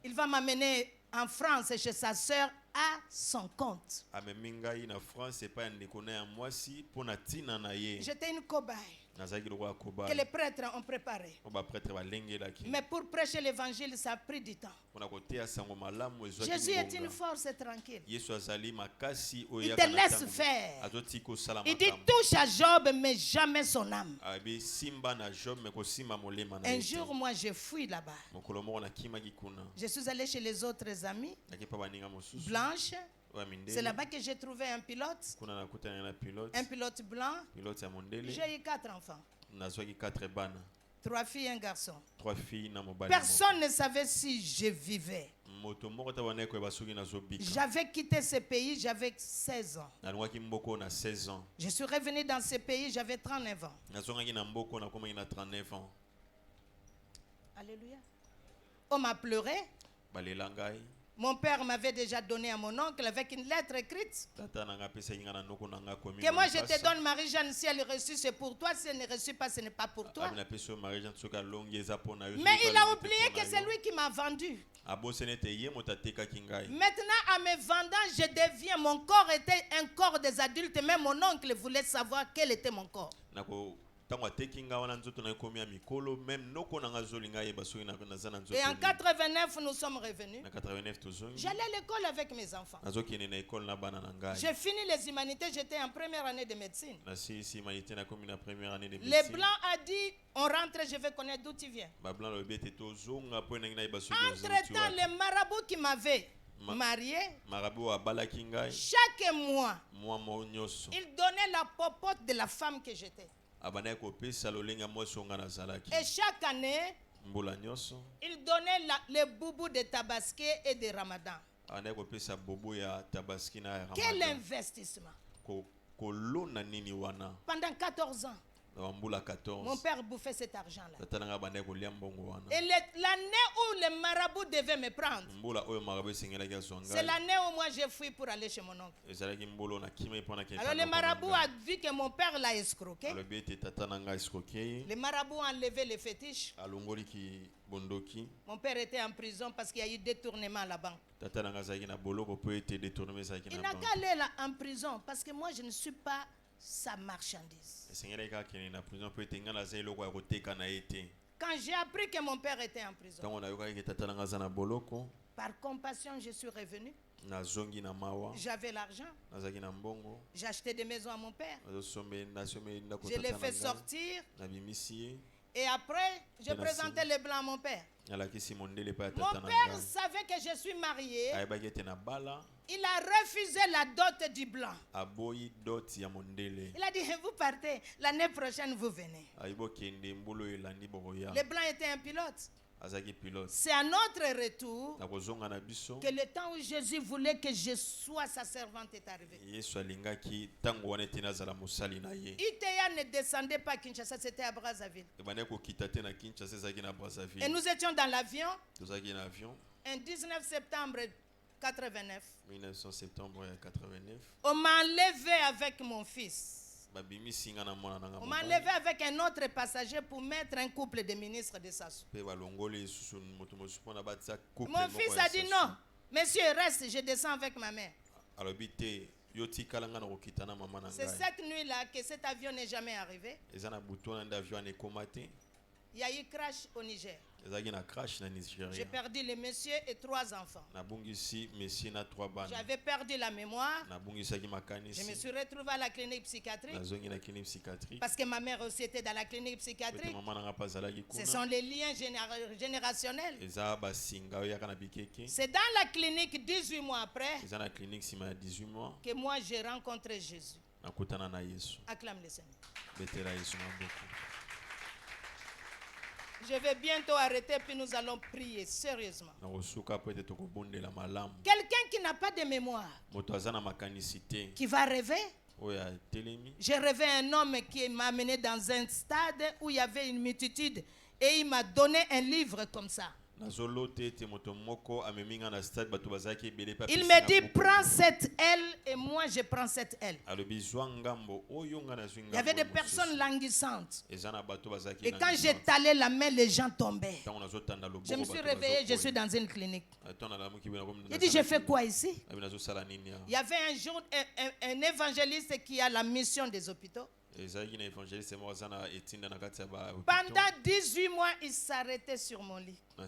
Il va m'amener en France chez sa sœur à son compte. J'étais une cobaye que les prêtres ont préparé. Mais pour prêcher l'évangile, ça a pris du temps. Jésus est une force tranquille. Il te laisse faire. Il dit touche à Job, mais jamais son âme. Un jour, moi, je fuis là-bas. Je suis allé chez les autres amis. Blanche. C'est là-bas que j'ai trouvé un pilote. Un pilote blanc. J'ai eu 4 enfants. 3 filles et un garçon. Personne ne savait si je vivais. J'avais quitté ce pays, j'avais 16 ans. Je suis revenu dans ce pays, j'avais 39 ans. Alléluia. On m'a pleuré. Mon père m'avait déjà donné à mon oncle avec une lettre écrite. Que moi je te donne Marie-Jeanne, si elle est reçue c'est pour toi, si elle ne reçue pas ce n'est pas pour toi. Mais il a oublié que c'est lui qui m'a vendu. Maintenant en me vendant, je deviens, mon corps était un corps des adultes, mais mon oncle voulait savoir quel était mon corps. Et en 89, nous sommes revenus. J'allais à l'école avec mes enfants. J'ai fini les humanités, j'étais en première année de médecine. Les Blancs a dit, on rentre, je vais connaître d'où tu viens. Entre-temps, les marabouts qui m'avaient marié, chaque mois, ils donnaient la popote de la femme que j'étais. Et chaque année, il donnait les boubous de Tabaski et de Ramadan. Quel investissement! Pendant 14 ans. Mon père bouffait cet argent-là. Et l'année où le marabout devait me prendre, c'est l'année où moi j'ai fui pour aller chez mon oncle. Alors le marabout a vu que mon père l'a escroqué. Le marabout a enlevé les fétiches. Mon père était en prison parce qu'il y a eu détournement à la banque. Il n'a qu'à aller là en prison parce que moi je ne suis pas sa marchandise. Quand j'ai appris que mon père était en prison, par compassion, je suis revenu. J'avais l'argent. J'ai acheté des maisons à mon père. Je l'ai fait sortir. Et après, je présentais les blancs à mon père. Mon père savait que je suis marié. Il a refusé la dot du blanc. Il a dit, vous partez, l'année prochaine vous venez. Le blanc était un pilote. C'est à notre retour que le temps où Jésus voulait que je sois sa servante est arrivé. ITA ne descendait pas à Kinshasa, c'était à Brazzaville. Et nous étions dans l'avion. Un 19 septembre 89. On m'a enlevé avec mon fils. On m'a enlevé avec un autre passager pour mettre un couple de ministres de Sassou. Mon fils a dit non, monsieur reste, je descends avec ma mère. C'est cette nuit-là que cet avion n'est jamais arrivé. Il y a eu crash au Niger. J'ai perdu le monsieur et 3 enfants. J'avais perdu la mémoire. Je me suis retrouvé à la clinique psychiatrique. Parce que ma mère aussi était dans la clinique psychiatrique. Ce sont les liens générationnels. C'est dans la clinique 18 mois après que moi j'ai rencontré Jésus. Acclame le Seigneur. Je vais bientôt arrêter puis nous allons prier sérieusement. Quelqu'un qui n'a pas de mémoire, qui va rêver, J'ai rêvé un homme qui m'a amené dans un stade où il y avait une multitude et il m'a donné un livre comme ça. Il me dit prends cette aile et moi je prends cette aile. Il y avait des personnes languissantes. Et quand j'étalais la main, les gens tombaient. Je me suis réveillé, je suis dans une clinique. Il dit je fais quoi ici? Il y avait un jour un évangéliste qui a la mission des hôpitaux. Pendant 18 mois, il s'arrêtait sur mon lit. Il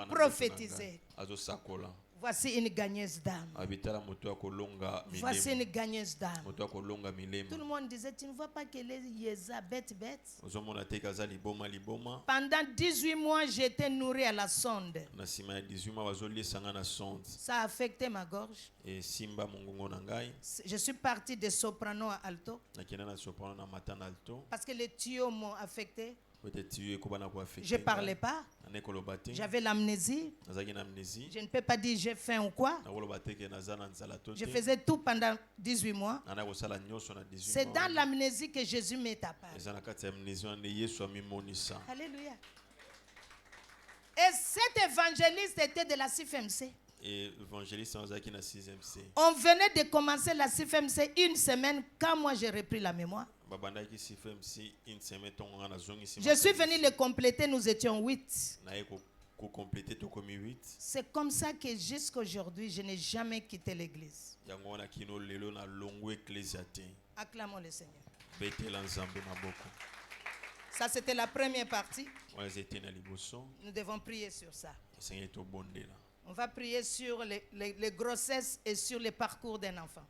prophétisait. Voici une gagneuse d'âme. Voici une gagneuse d'âme. Tout le monde disait, tu ne vois pas qu'elle est yéza, bête. Pendant 18 mois, j'étais nourri à la sonde. Ça a affecté ma gorge. Je suis parti de soprano à alto. Parce que les tuyaux m'ont affecté. Je ne parlais pas. J'avais l'amnésie. Je ne peux pas dire j'ai faim ou quoi. Je faisais tout pendant 18 mois. C'est dans l'amnésie que Jésus m'est apparu. Alléluia. Et cet évangéliste était de la CIFMC. On venait de commencer la CIFMC une semaine quand moi j'ai repris la mémoire. Je suis venu le compléter, nous étions 8. C'est comme ça que jusqu'à aujourd'hui, je n'ai jamais quitté l'église. Acclamons le Seigneur. Ça, c'était la première partie. Nous devons prier sur ça. On va prier sur les grossesses et sur le parcours d'un enfant.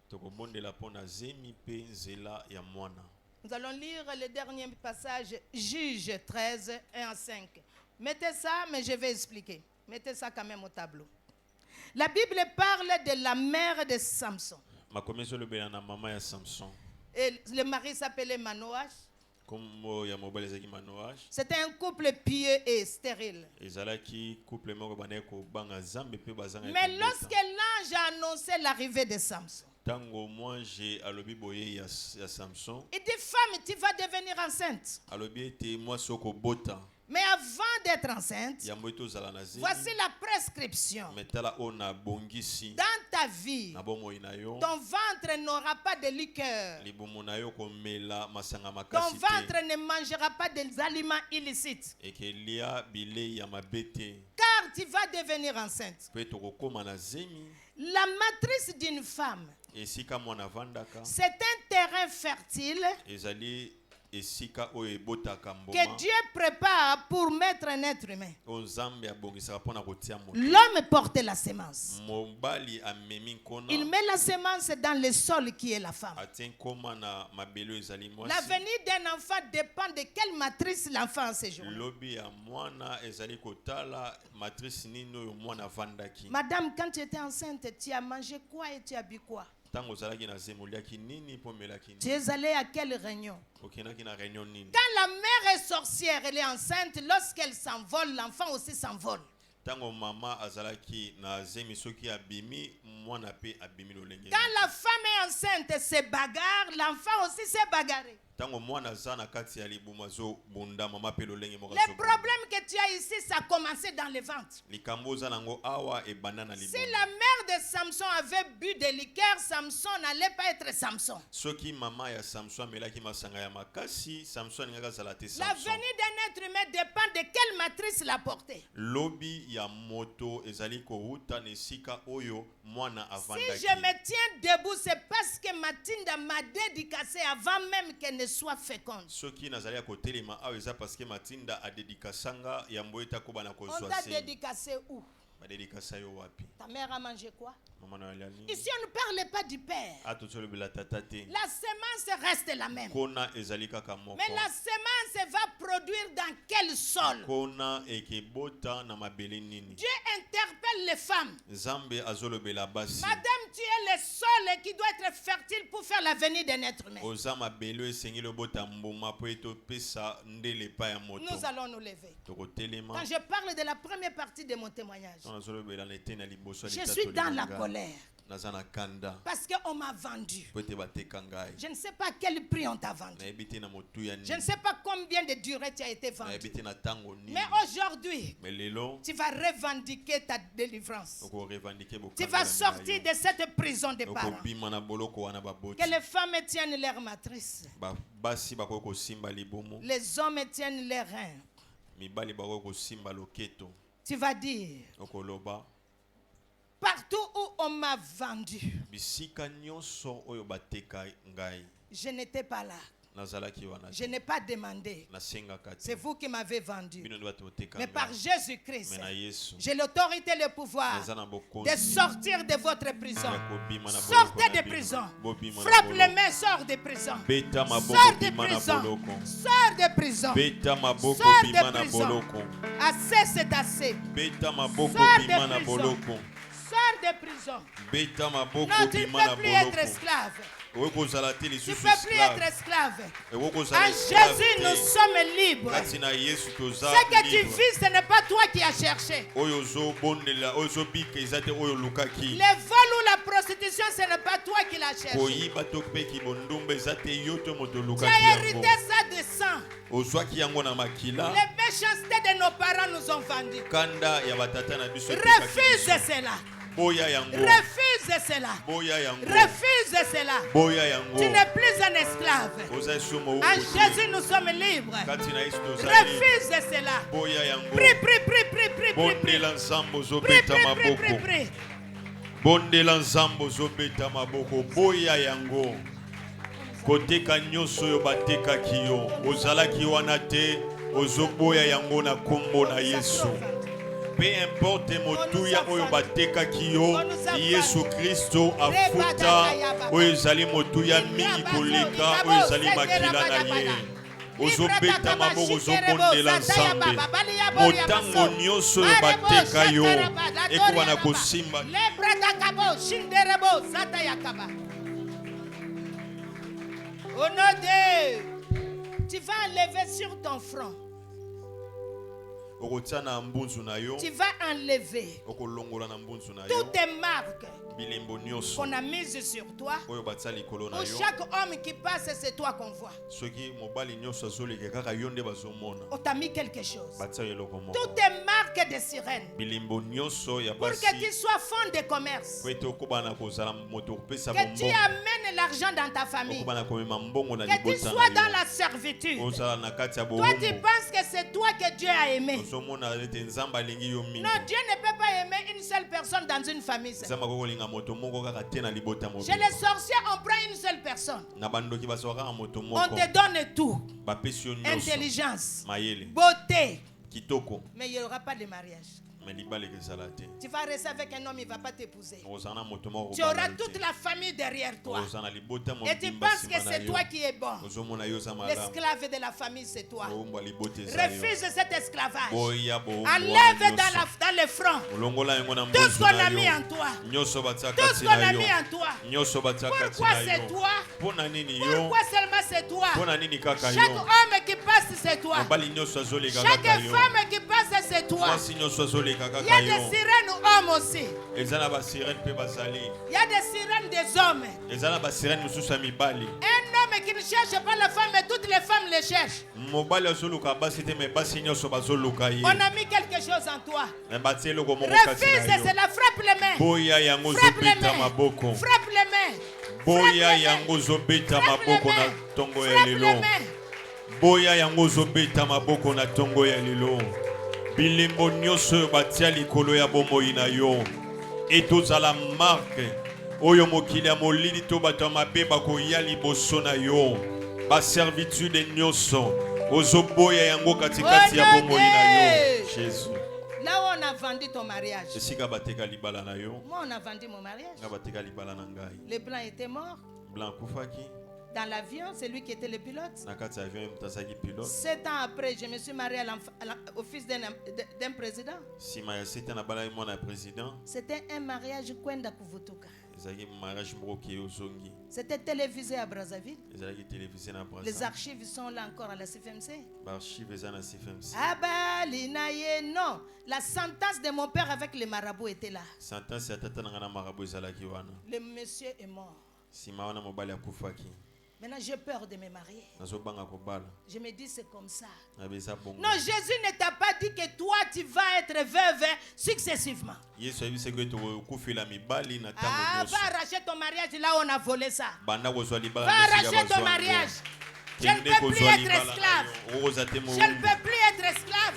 Nous allons lire le dernier passage, Juge 13, 1 à 5. Mettez ça, mais je vais expliquer. Mettez ça quand même au tableau. La Bible parle de la mère de Samson. Et le mari s'appelait Manoach. C'était un couple pieux et stérile. Mais lorsque l'ange a annoncé l'arrivée de Samson, il dit femme, tu vas devenir enceinte. Mais avant d'être enceinte, voici la prescription. Dans ta vie, ton ventre n'aura pas de liqueur. Ton ventre ne mangera pas des aliments illicites. Car tu vas devenir enceinte. La matrice d'une femme, c'est un terrain fertile que Dieu prépare pour mettre un être humain. L'homme porte la semence. Il met la semence dans le sol qui est la femme. L'avenir d'un enfant dépend de quelle matrice l'enfant a séjourné. Madame, quand tu étais enceinte, tu as mangé quoi et tu as bu quoi? Tu es allé à quelle réunion? Quand la mère est sorcière, elle est enceinte, lorsqu'elle s'envole, l'enfant aussi s'envole. Quand la femme est enceinte, elle se bagarre, l'enfant aussi s'est bagarré. Le problème que tu as ici, ça a commencé dans le ventre. Si la mère de Samson avait bu des liqueurs, Samson n'allait pas être Samson. L'avenir d'un être humain dépend de quelle matrice l'a porté. Si je me tiens debout, c'est parce que Matinda m'a dédicacé avant même qu'elle ne soit féconde. On t'a dédicacé où? Ta mère a mangé quoi? Ici on ne parle pas du père. La semence reste la même. Mais la semence va produire dans quel sol? Dieu interpelle les femmes. Madame, tu es le sol qui doit être fertile pour faire l'avenir d'un être humain. Nous allons nous lever. Quand je parle de la première partie de mon témoignage, je suis dans la colère. Parce qu'on m'a vendu. Je ne sais pas quel prix on t'a vendu. Je ne sais pas combien de durée tu as été vendu. Mais aujourd'hui, tu vas revendiquer ta délivrance. Tu vas sortir de cette prison des parents. Que les femmes tiennent leur matrice. Les hommes tiennent leurs reins. Tu vas dire, partout où on m'a vendu, je n'étais pas là. Je n'ai pas demandé. C'est vous qui m'avez vendu. Mais par Jésus-Christ, j'ai l'autorité et le pouvoir de sortir de votre prison. Sortez de prison. Frappe les mains, sors de prison. Sors de prison. Sors de prison. Sors de prison. Assez, c'est assez. Sors de prison. Sors de prison. Non, tu ne peux plus être esclave. Tu ne peux plus être esclave. En Jésus, nous sommes libres. Ce que tu vis, ce n'est pas toi qui as cherché. Les vols ou la prostitution, ce n'est pas toi qui l'as cherché. Tu as hérité ça de sang. Les méchancetés de nos parents nous ont vendus. Refuse cela. Refuse cela. Refuse cela. Tu n'es plus un esclave. En Jésus, nous sommes libres. Refuse cela. Prie, prie, prie, prie, prie, prie, prie. Prie, prie, prie, prie. Bondela nzambo zobeta maboko boya yango koteka nyonso yo bateka kiyo ozalaki wana te ozoboya yango na kombo na Yesu. Peu importe motuya oyo bateka kiyo Yesu Kristo afuta oyo ezali motuya mingi koleka oyo ezali makila na ye. Ozobeta maboko ozobondela nzambe motango nyonso oyo bateka yo ekuba na kosimba. Au nom de, tu vas enlever sur ton front. Tu vas enlever toutes tes marques qu'on a mises sur toi. Pour chaque homme qui passe, c'est toi qu'on voit. On t'a mis quelque chose. Toutes tes marques de sirène. Pour que tu sois fond de commerce. Que tu amènes l'argent dans ta famille. Que tu sois dans la servitude. Toi, tu penses que c'est toi que Dieu a aimé. Non, Dieu ne peut pas aimer une seule personne dans une famille. Chez les sorciers, on prend une seule personne. On te donne tout. Intelligence, beauté. Mais il n'y aura pas de mariage. Tu vas rester avec un homme, il ne va pas t'épouser. Tu auras toute la famille derrière toi. Et tu penses que c'est toi qui es bon. L'esclave de la famille, c'est toi. Refuse cet esclavage. Enlève dans le front tout ce qu'on a mis en toi. Tout ce qu'on a mis en toi. Pourquoi c'est toi? Pourquoi seulement c'est toi? Chaque homme qui passe, c'est toi. Chaque femme qui passe, c'est toi. Il y a des sirènes hommes aussi. Il y a des sirènes des hommes. Un homme qui ne cherche pas la femme, mais toutes les femmes le cherchent. On a mis quelque chose en toi. Refuse cela, frappe les mains. Frappe les mains. Frappe les mains. Boya yango zobeta maboko na tongo ya lelo. Boya yango zobeta maboko na tongo ya lelo. Bilimbo nyonso batia likolo ya bomoi na yo. Etozala marque oyo mokili ya molili to bato mabe bakoya liboso na yo. Ba servitude nyonso ozoboya yango katikati ya bomoi na yo. Jésus. Là où on a vendu ton mariage. Moi on a vendu mon mariage. Le blanc était mort. Blanc kufaki. Dans l'avion, c'est lui qui était le pilote. 7 ans après, je me suis mariée au fils d'un président. C'était un mariage Kwenda Kuvutuka. C'était télévisé à Brazzaville. Les archives sont là encore à la CFMC. Ah bah, non. La sentence de mon père avec les marabouts était là. Le monsieur est mort. Maintenant, j'ai peur de me marier. Je me dis, c'est comme ça. Non, Jésus ne t'a pas dit que toi, tu vas être veuve successivement. Ah, va arracher ton mariage là où on a volé ça. Va arracher ton mariage. Je ne peux plus être esclave. Je ne peux plus être esclave.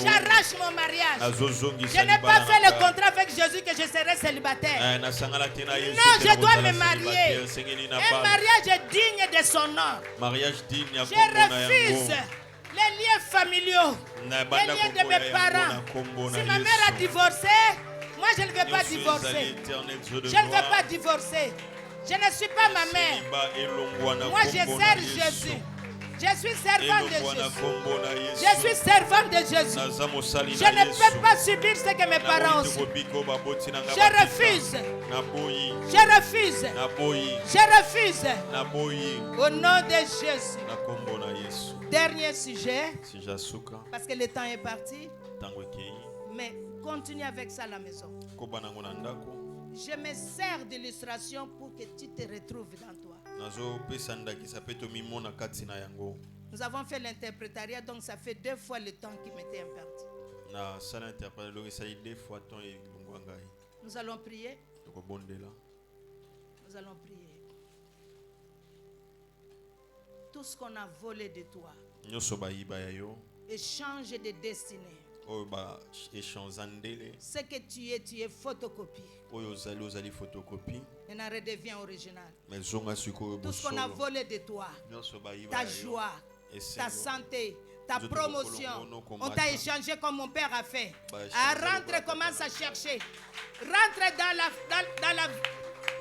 J'arrache mon mariage. Je n'ai pas fait le contrat avec Jésus que je serai célibataire. Non, je dois me marier. Un mariage digne de son nom. Je refuse les liens familiaux, les liens de mes parents. Si ma mère a divorcé, moi je ne vais pas divorcer. Je ne vais pas divorcer. Je ne suis pas ma mère. Moi, je sers Jésus. Je suis servant de Jésus. Je suis servant de Jésus. Je ne peux pas subir ce que mes parents ont subi. Je refuse. Je refuse. Je refuse. Au nom de Jésus. Dernier sujet. Parce que le temps est parti. Mais continue avec ça à la maison. Je me sers d'illustration pour que tu te retrouves dans toi. Nous avons fait l'interprétariat, donc ça fait 2 fois le temps qui m'était imparti. Nous allons prier. Nous allons prier. Tout ce qu'on a volé de toi, échange de destinée. Ce que tu es photocopie. Maintenant redevient original. Tout ce qu'on a volé de toi, ta joie, ta santé, ta promotion, on t'a échangé comme mon père a fait. Rentre, commence à chercher. Rentre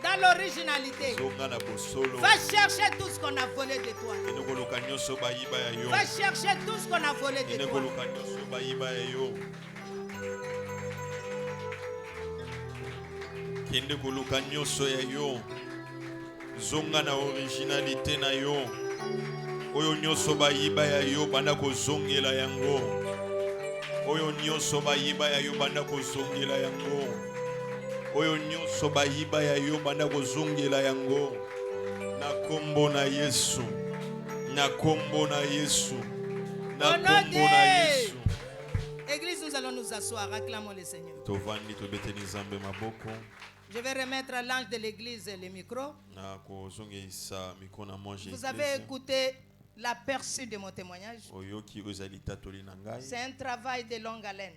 dans l'originalité. Va chercher tout ce qu'on a volé de toi. Va chercher tout ce qu'on a volé de toi. Kende koluka nyonso ya yo. Zonga na originalité na yo. Oyo nyonso bayiba ya yo banda kozongela yango. Oyo nyonso bayiba ya yo banda kozongela yango. Oyo nyonso bayiba ya yo banda kozongela yango. Na kombo na Yesu. Na kombo na Yesu. Na kombo na Yesu. Église, nous allons nous asseoir. Acclamons le Seigneur. Je vais remettre à l'ange de l'église le micro. Vous avez écouté l'aperçu de mon témoignage. C'est un travail de longue haleine.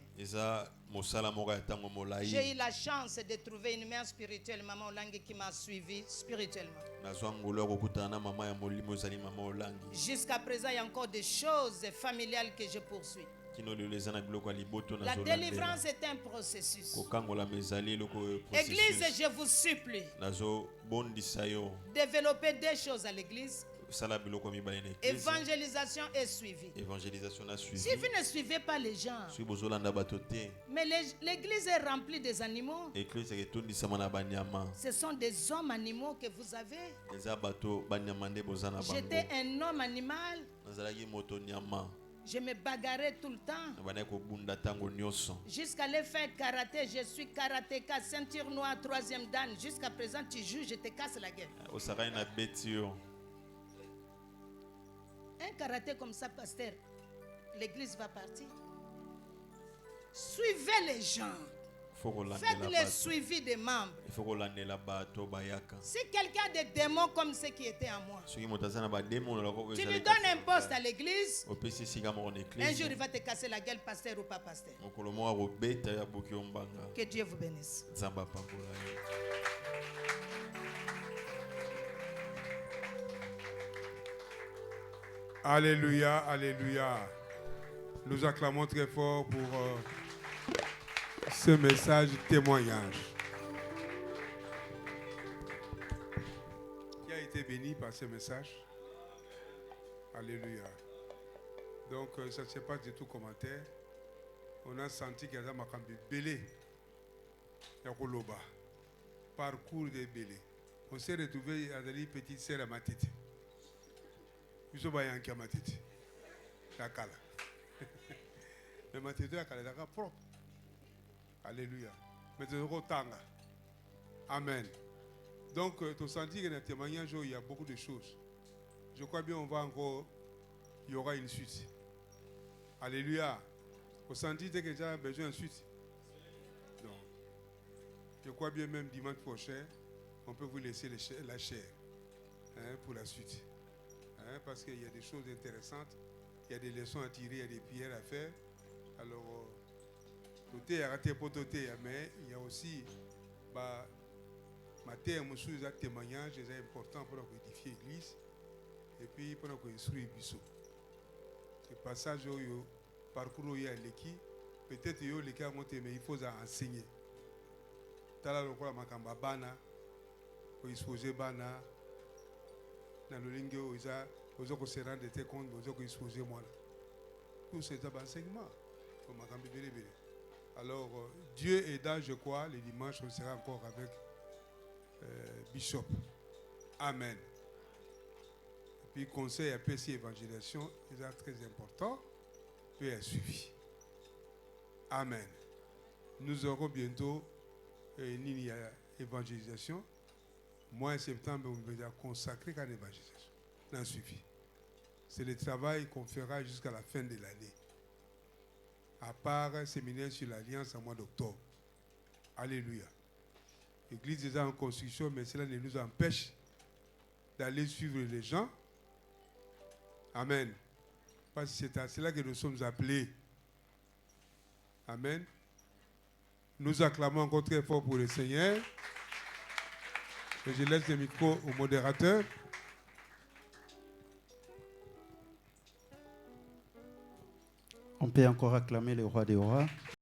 J'ai eu la chance de trouver une mère spirituelle, maman Olangi, qui m'a suivi spirituellement. Jusqu'à présent, il y a encore des choses familiales que je poursuis. La délivrance est un processus. Église, je vous supplie, développez des choses à l'église. Évangélisation est suivie. Si vous ne suivez pas les gens, mais l'église est remplie des animaux. Ce sont des hommes animaux que vous avez. J'étais un homme animal. Je me bagarrais tout le temps. Jusqu'à aller faire karaté, je suis karatéka, ceinture noire, 3e dan. Jusqu'à présent, tu joues, je te casse la gueule. Un karaté comme ça, pasteur, l'église va partir. Suivez les gens. Faites le suivi des membres. Si quelqu'un a des démons comme ceux qui étaient en moi, tu lui donnes un poste à l'église, un jour il va te casser la gueule, pasteur ou pas pasteur. Que Dieu vous bénisse. Alléluia, alléluia. Nous acclamons très fort pour ce message témoignage qui a été béni par ce message. Alléluia. Donc, ça ne se passe du tout commentaire. On a senti qu'il y a un belé. Yakoloba. Parcours de belé. On s'est retrouvé à des petites sœurs à ma tête. Nous sommes à ma tête. Dakala. Mais ma tête est propre. Alléluia. Mais c'est au tanga. Amen. Donc, tu sens que dans le témoignage, il y a beaucoup de choses. Je crois bien il y aura une suite. Alléluia. Vous sentez que j'ai besoin d'une suite? Non. Je crois bien même dimanche prochain, on peut vous laisser la chair pour la suite. Parce qu'il y a des choses intéressantes, il y a des leçons à tirer, il y a des prières à faire. Alors, tout est raté pour tout, mais il y a aussi ma terre, un témoignage, c'est important pour édifier l'église et puis pour instruire Bissot. Le passage où il parcours à l'équipe, peut-être qu'il y a l'équipe à monter, mais il faut enseigner. Tala lokola makamba bana, ko exposer bana, na lolinge oza se rendre compte, oza ko exposer moi. Tout c'est un enseignement. Faut makambi bele bele. Alors, Dieu aidant, je crois, le dimanche, on sera encore avec Bishop. Amen. Et puis, conseil à PC évangélisation, c'est très important, peut être suivi. Amen. Nous aurons bientôt une évangélisation. Mois de septembre, on va consacrer qu'à l'évangélisation. Non, suivi. C'est le travail qu'on fera jusqu'à la fin de l'année. À part un séminaire sur l'Alliance en mois d'octobre. Alléluia. L'église est déjà en construction, mais cela ne nous empêche d'aller suivre les gens. Amen. Parce que c'est à cela que nous sommes appelés. Amen. Nous acclamons encore très fort pour le Seigneur. Et je laisse le micro au modérateur. On peut encore acclamer le roi des rois.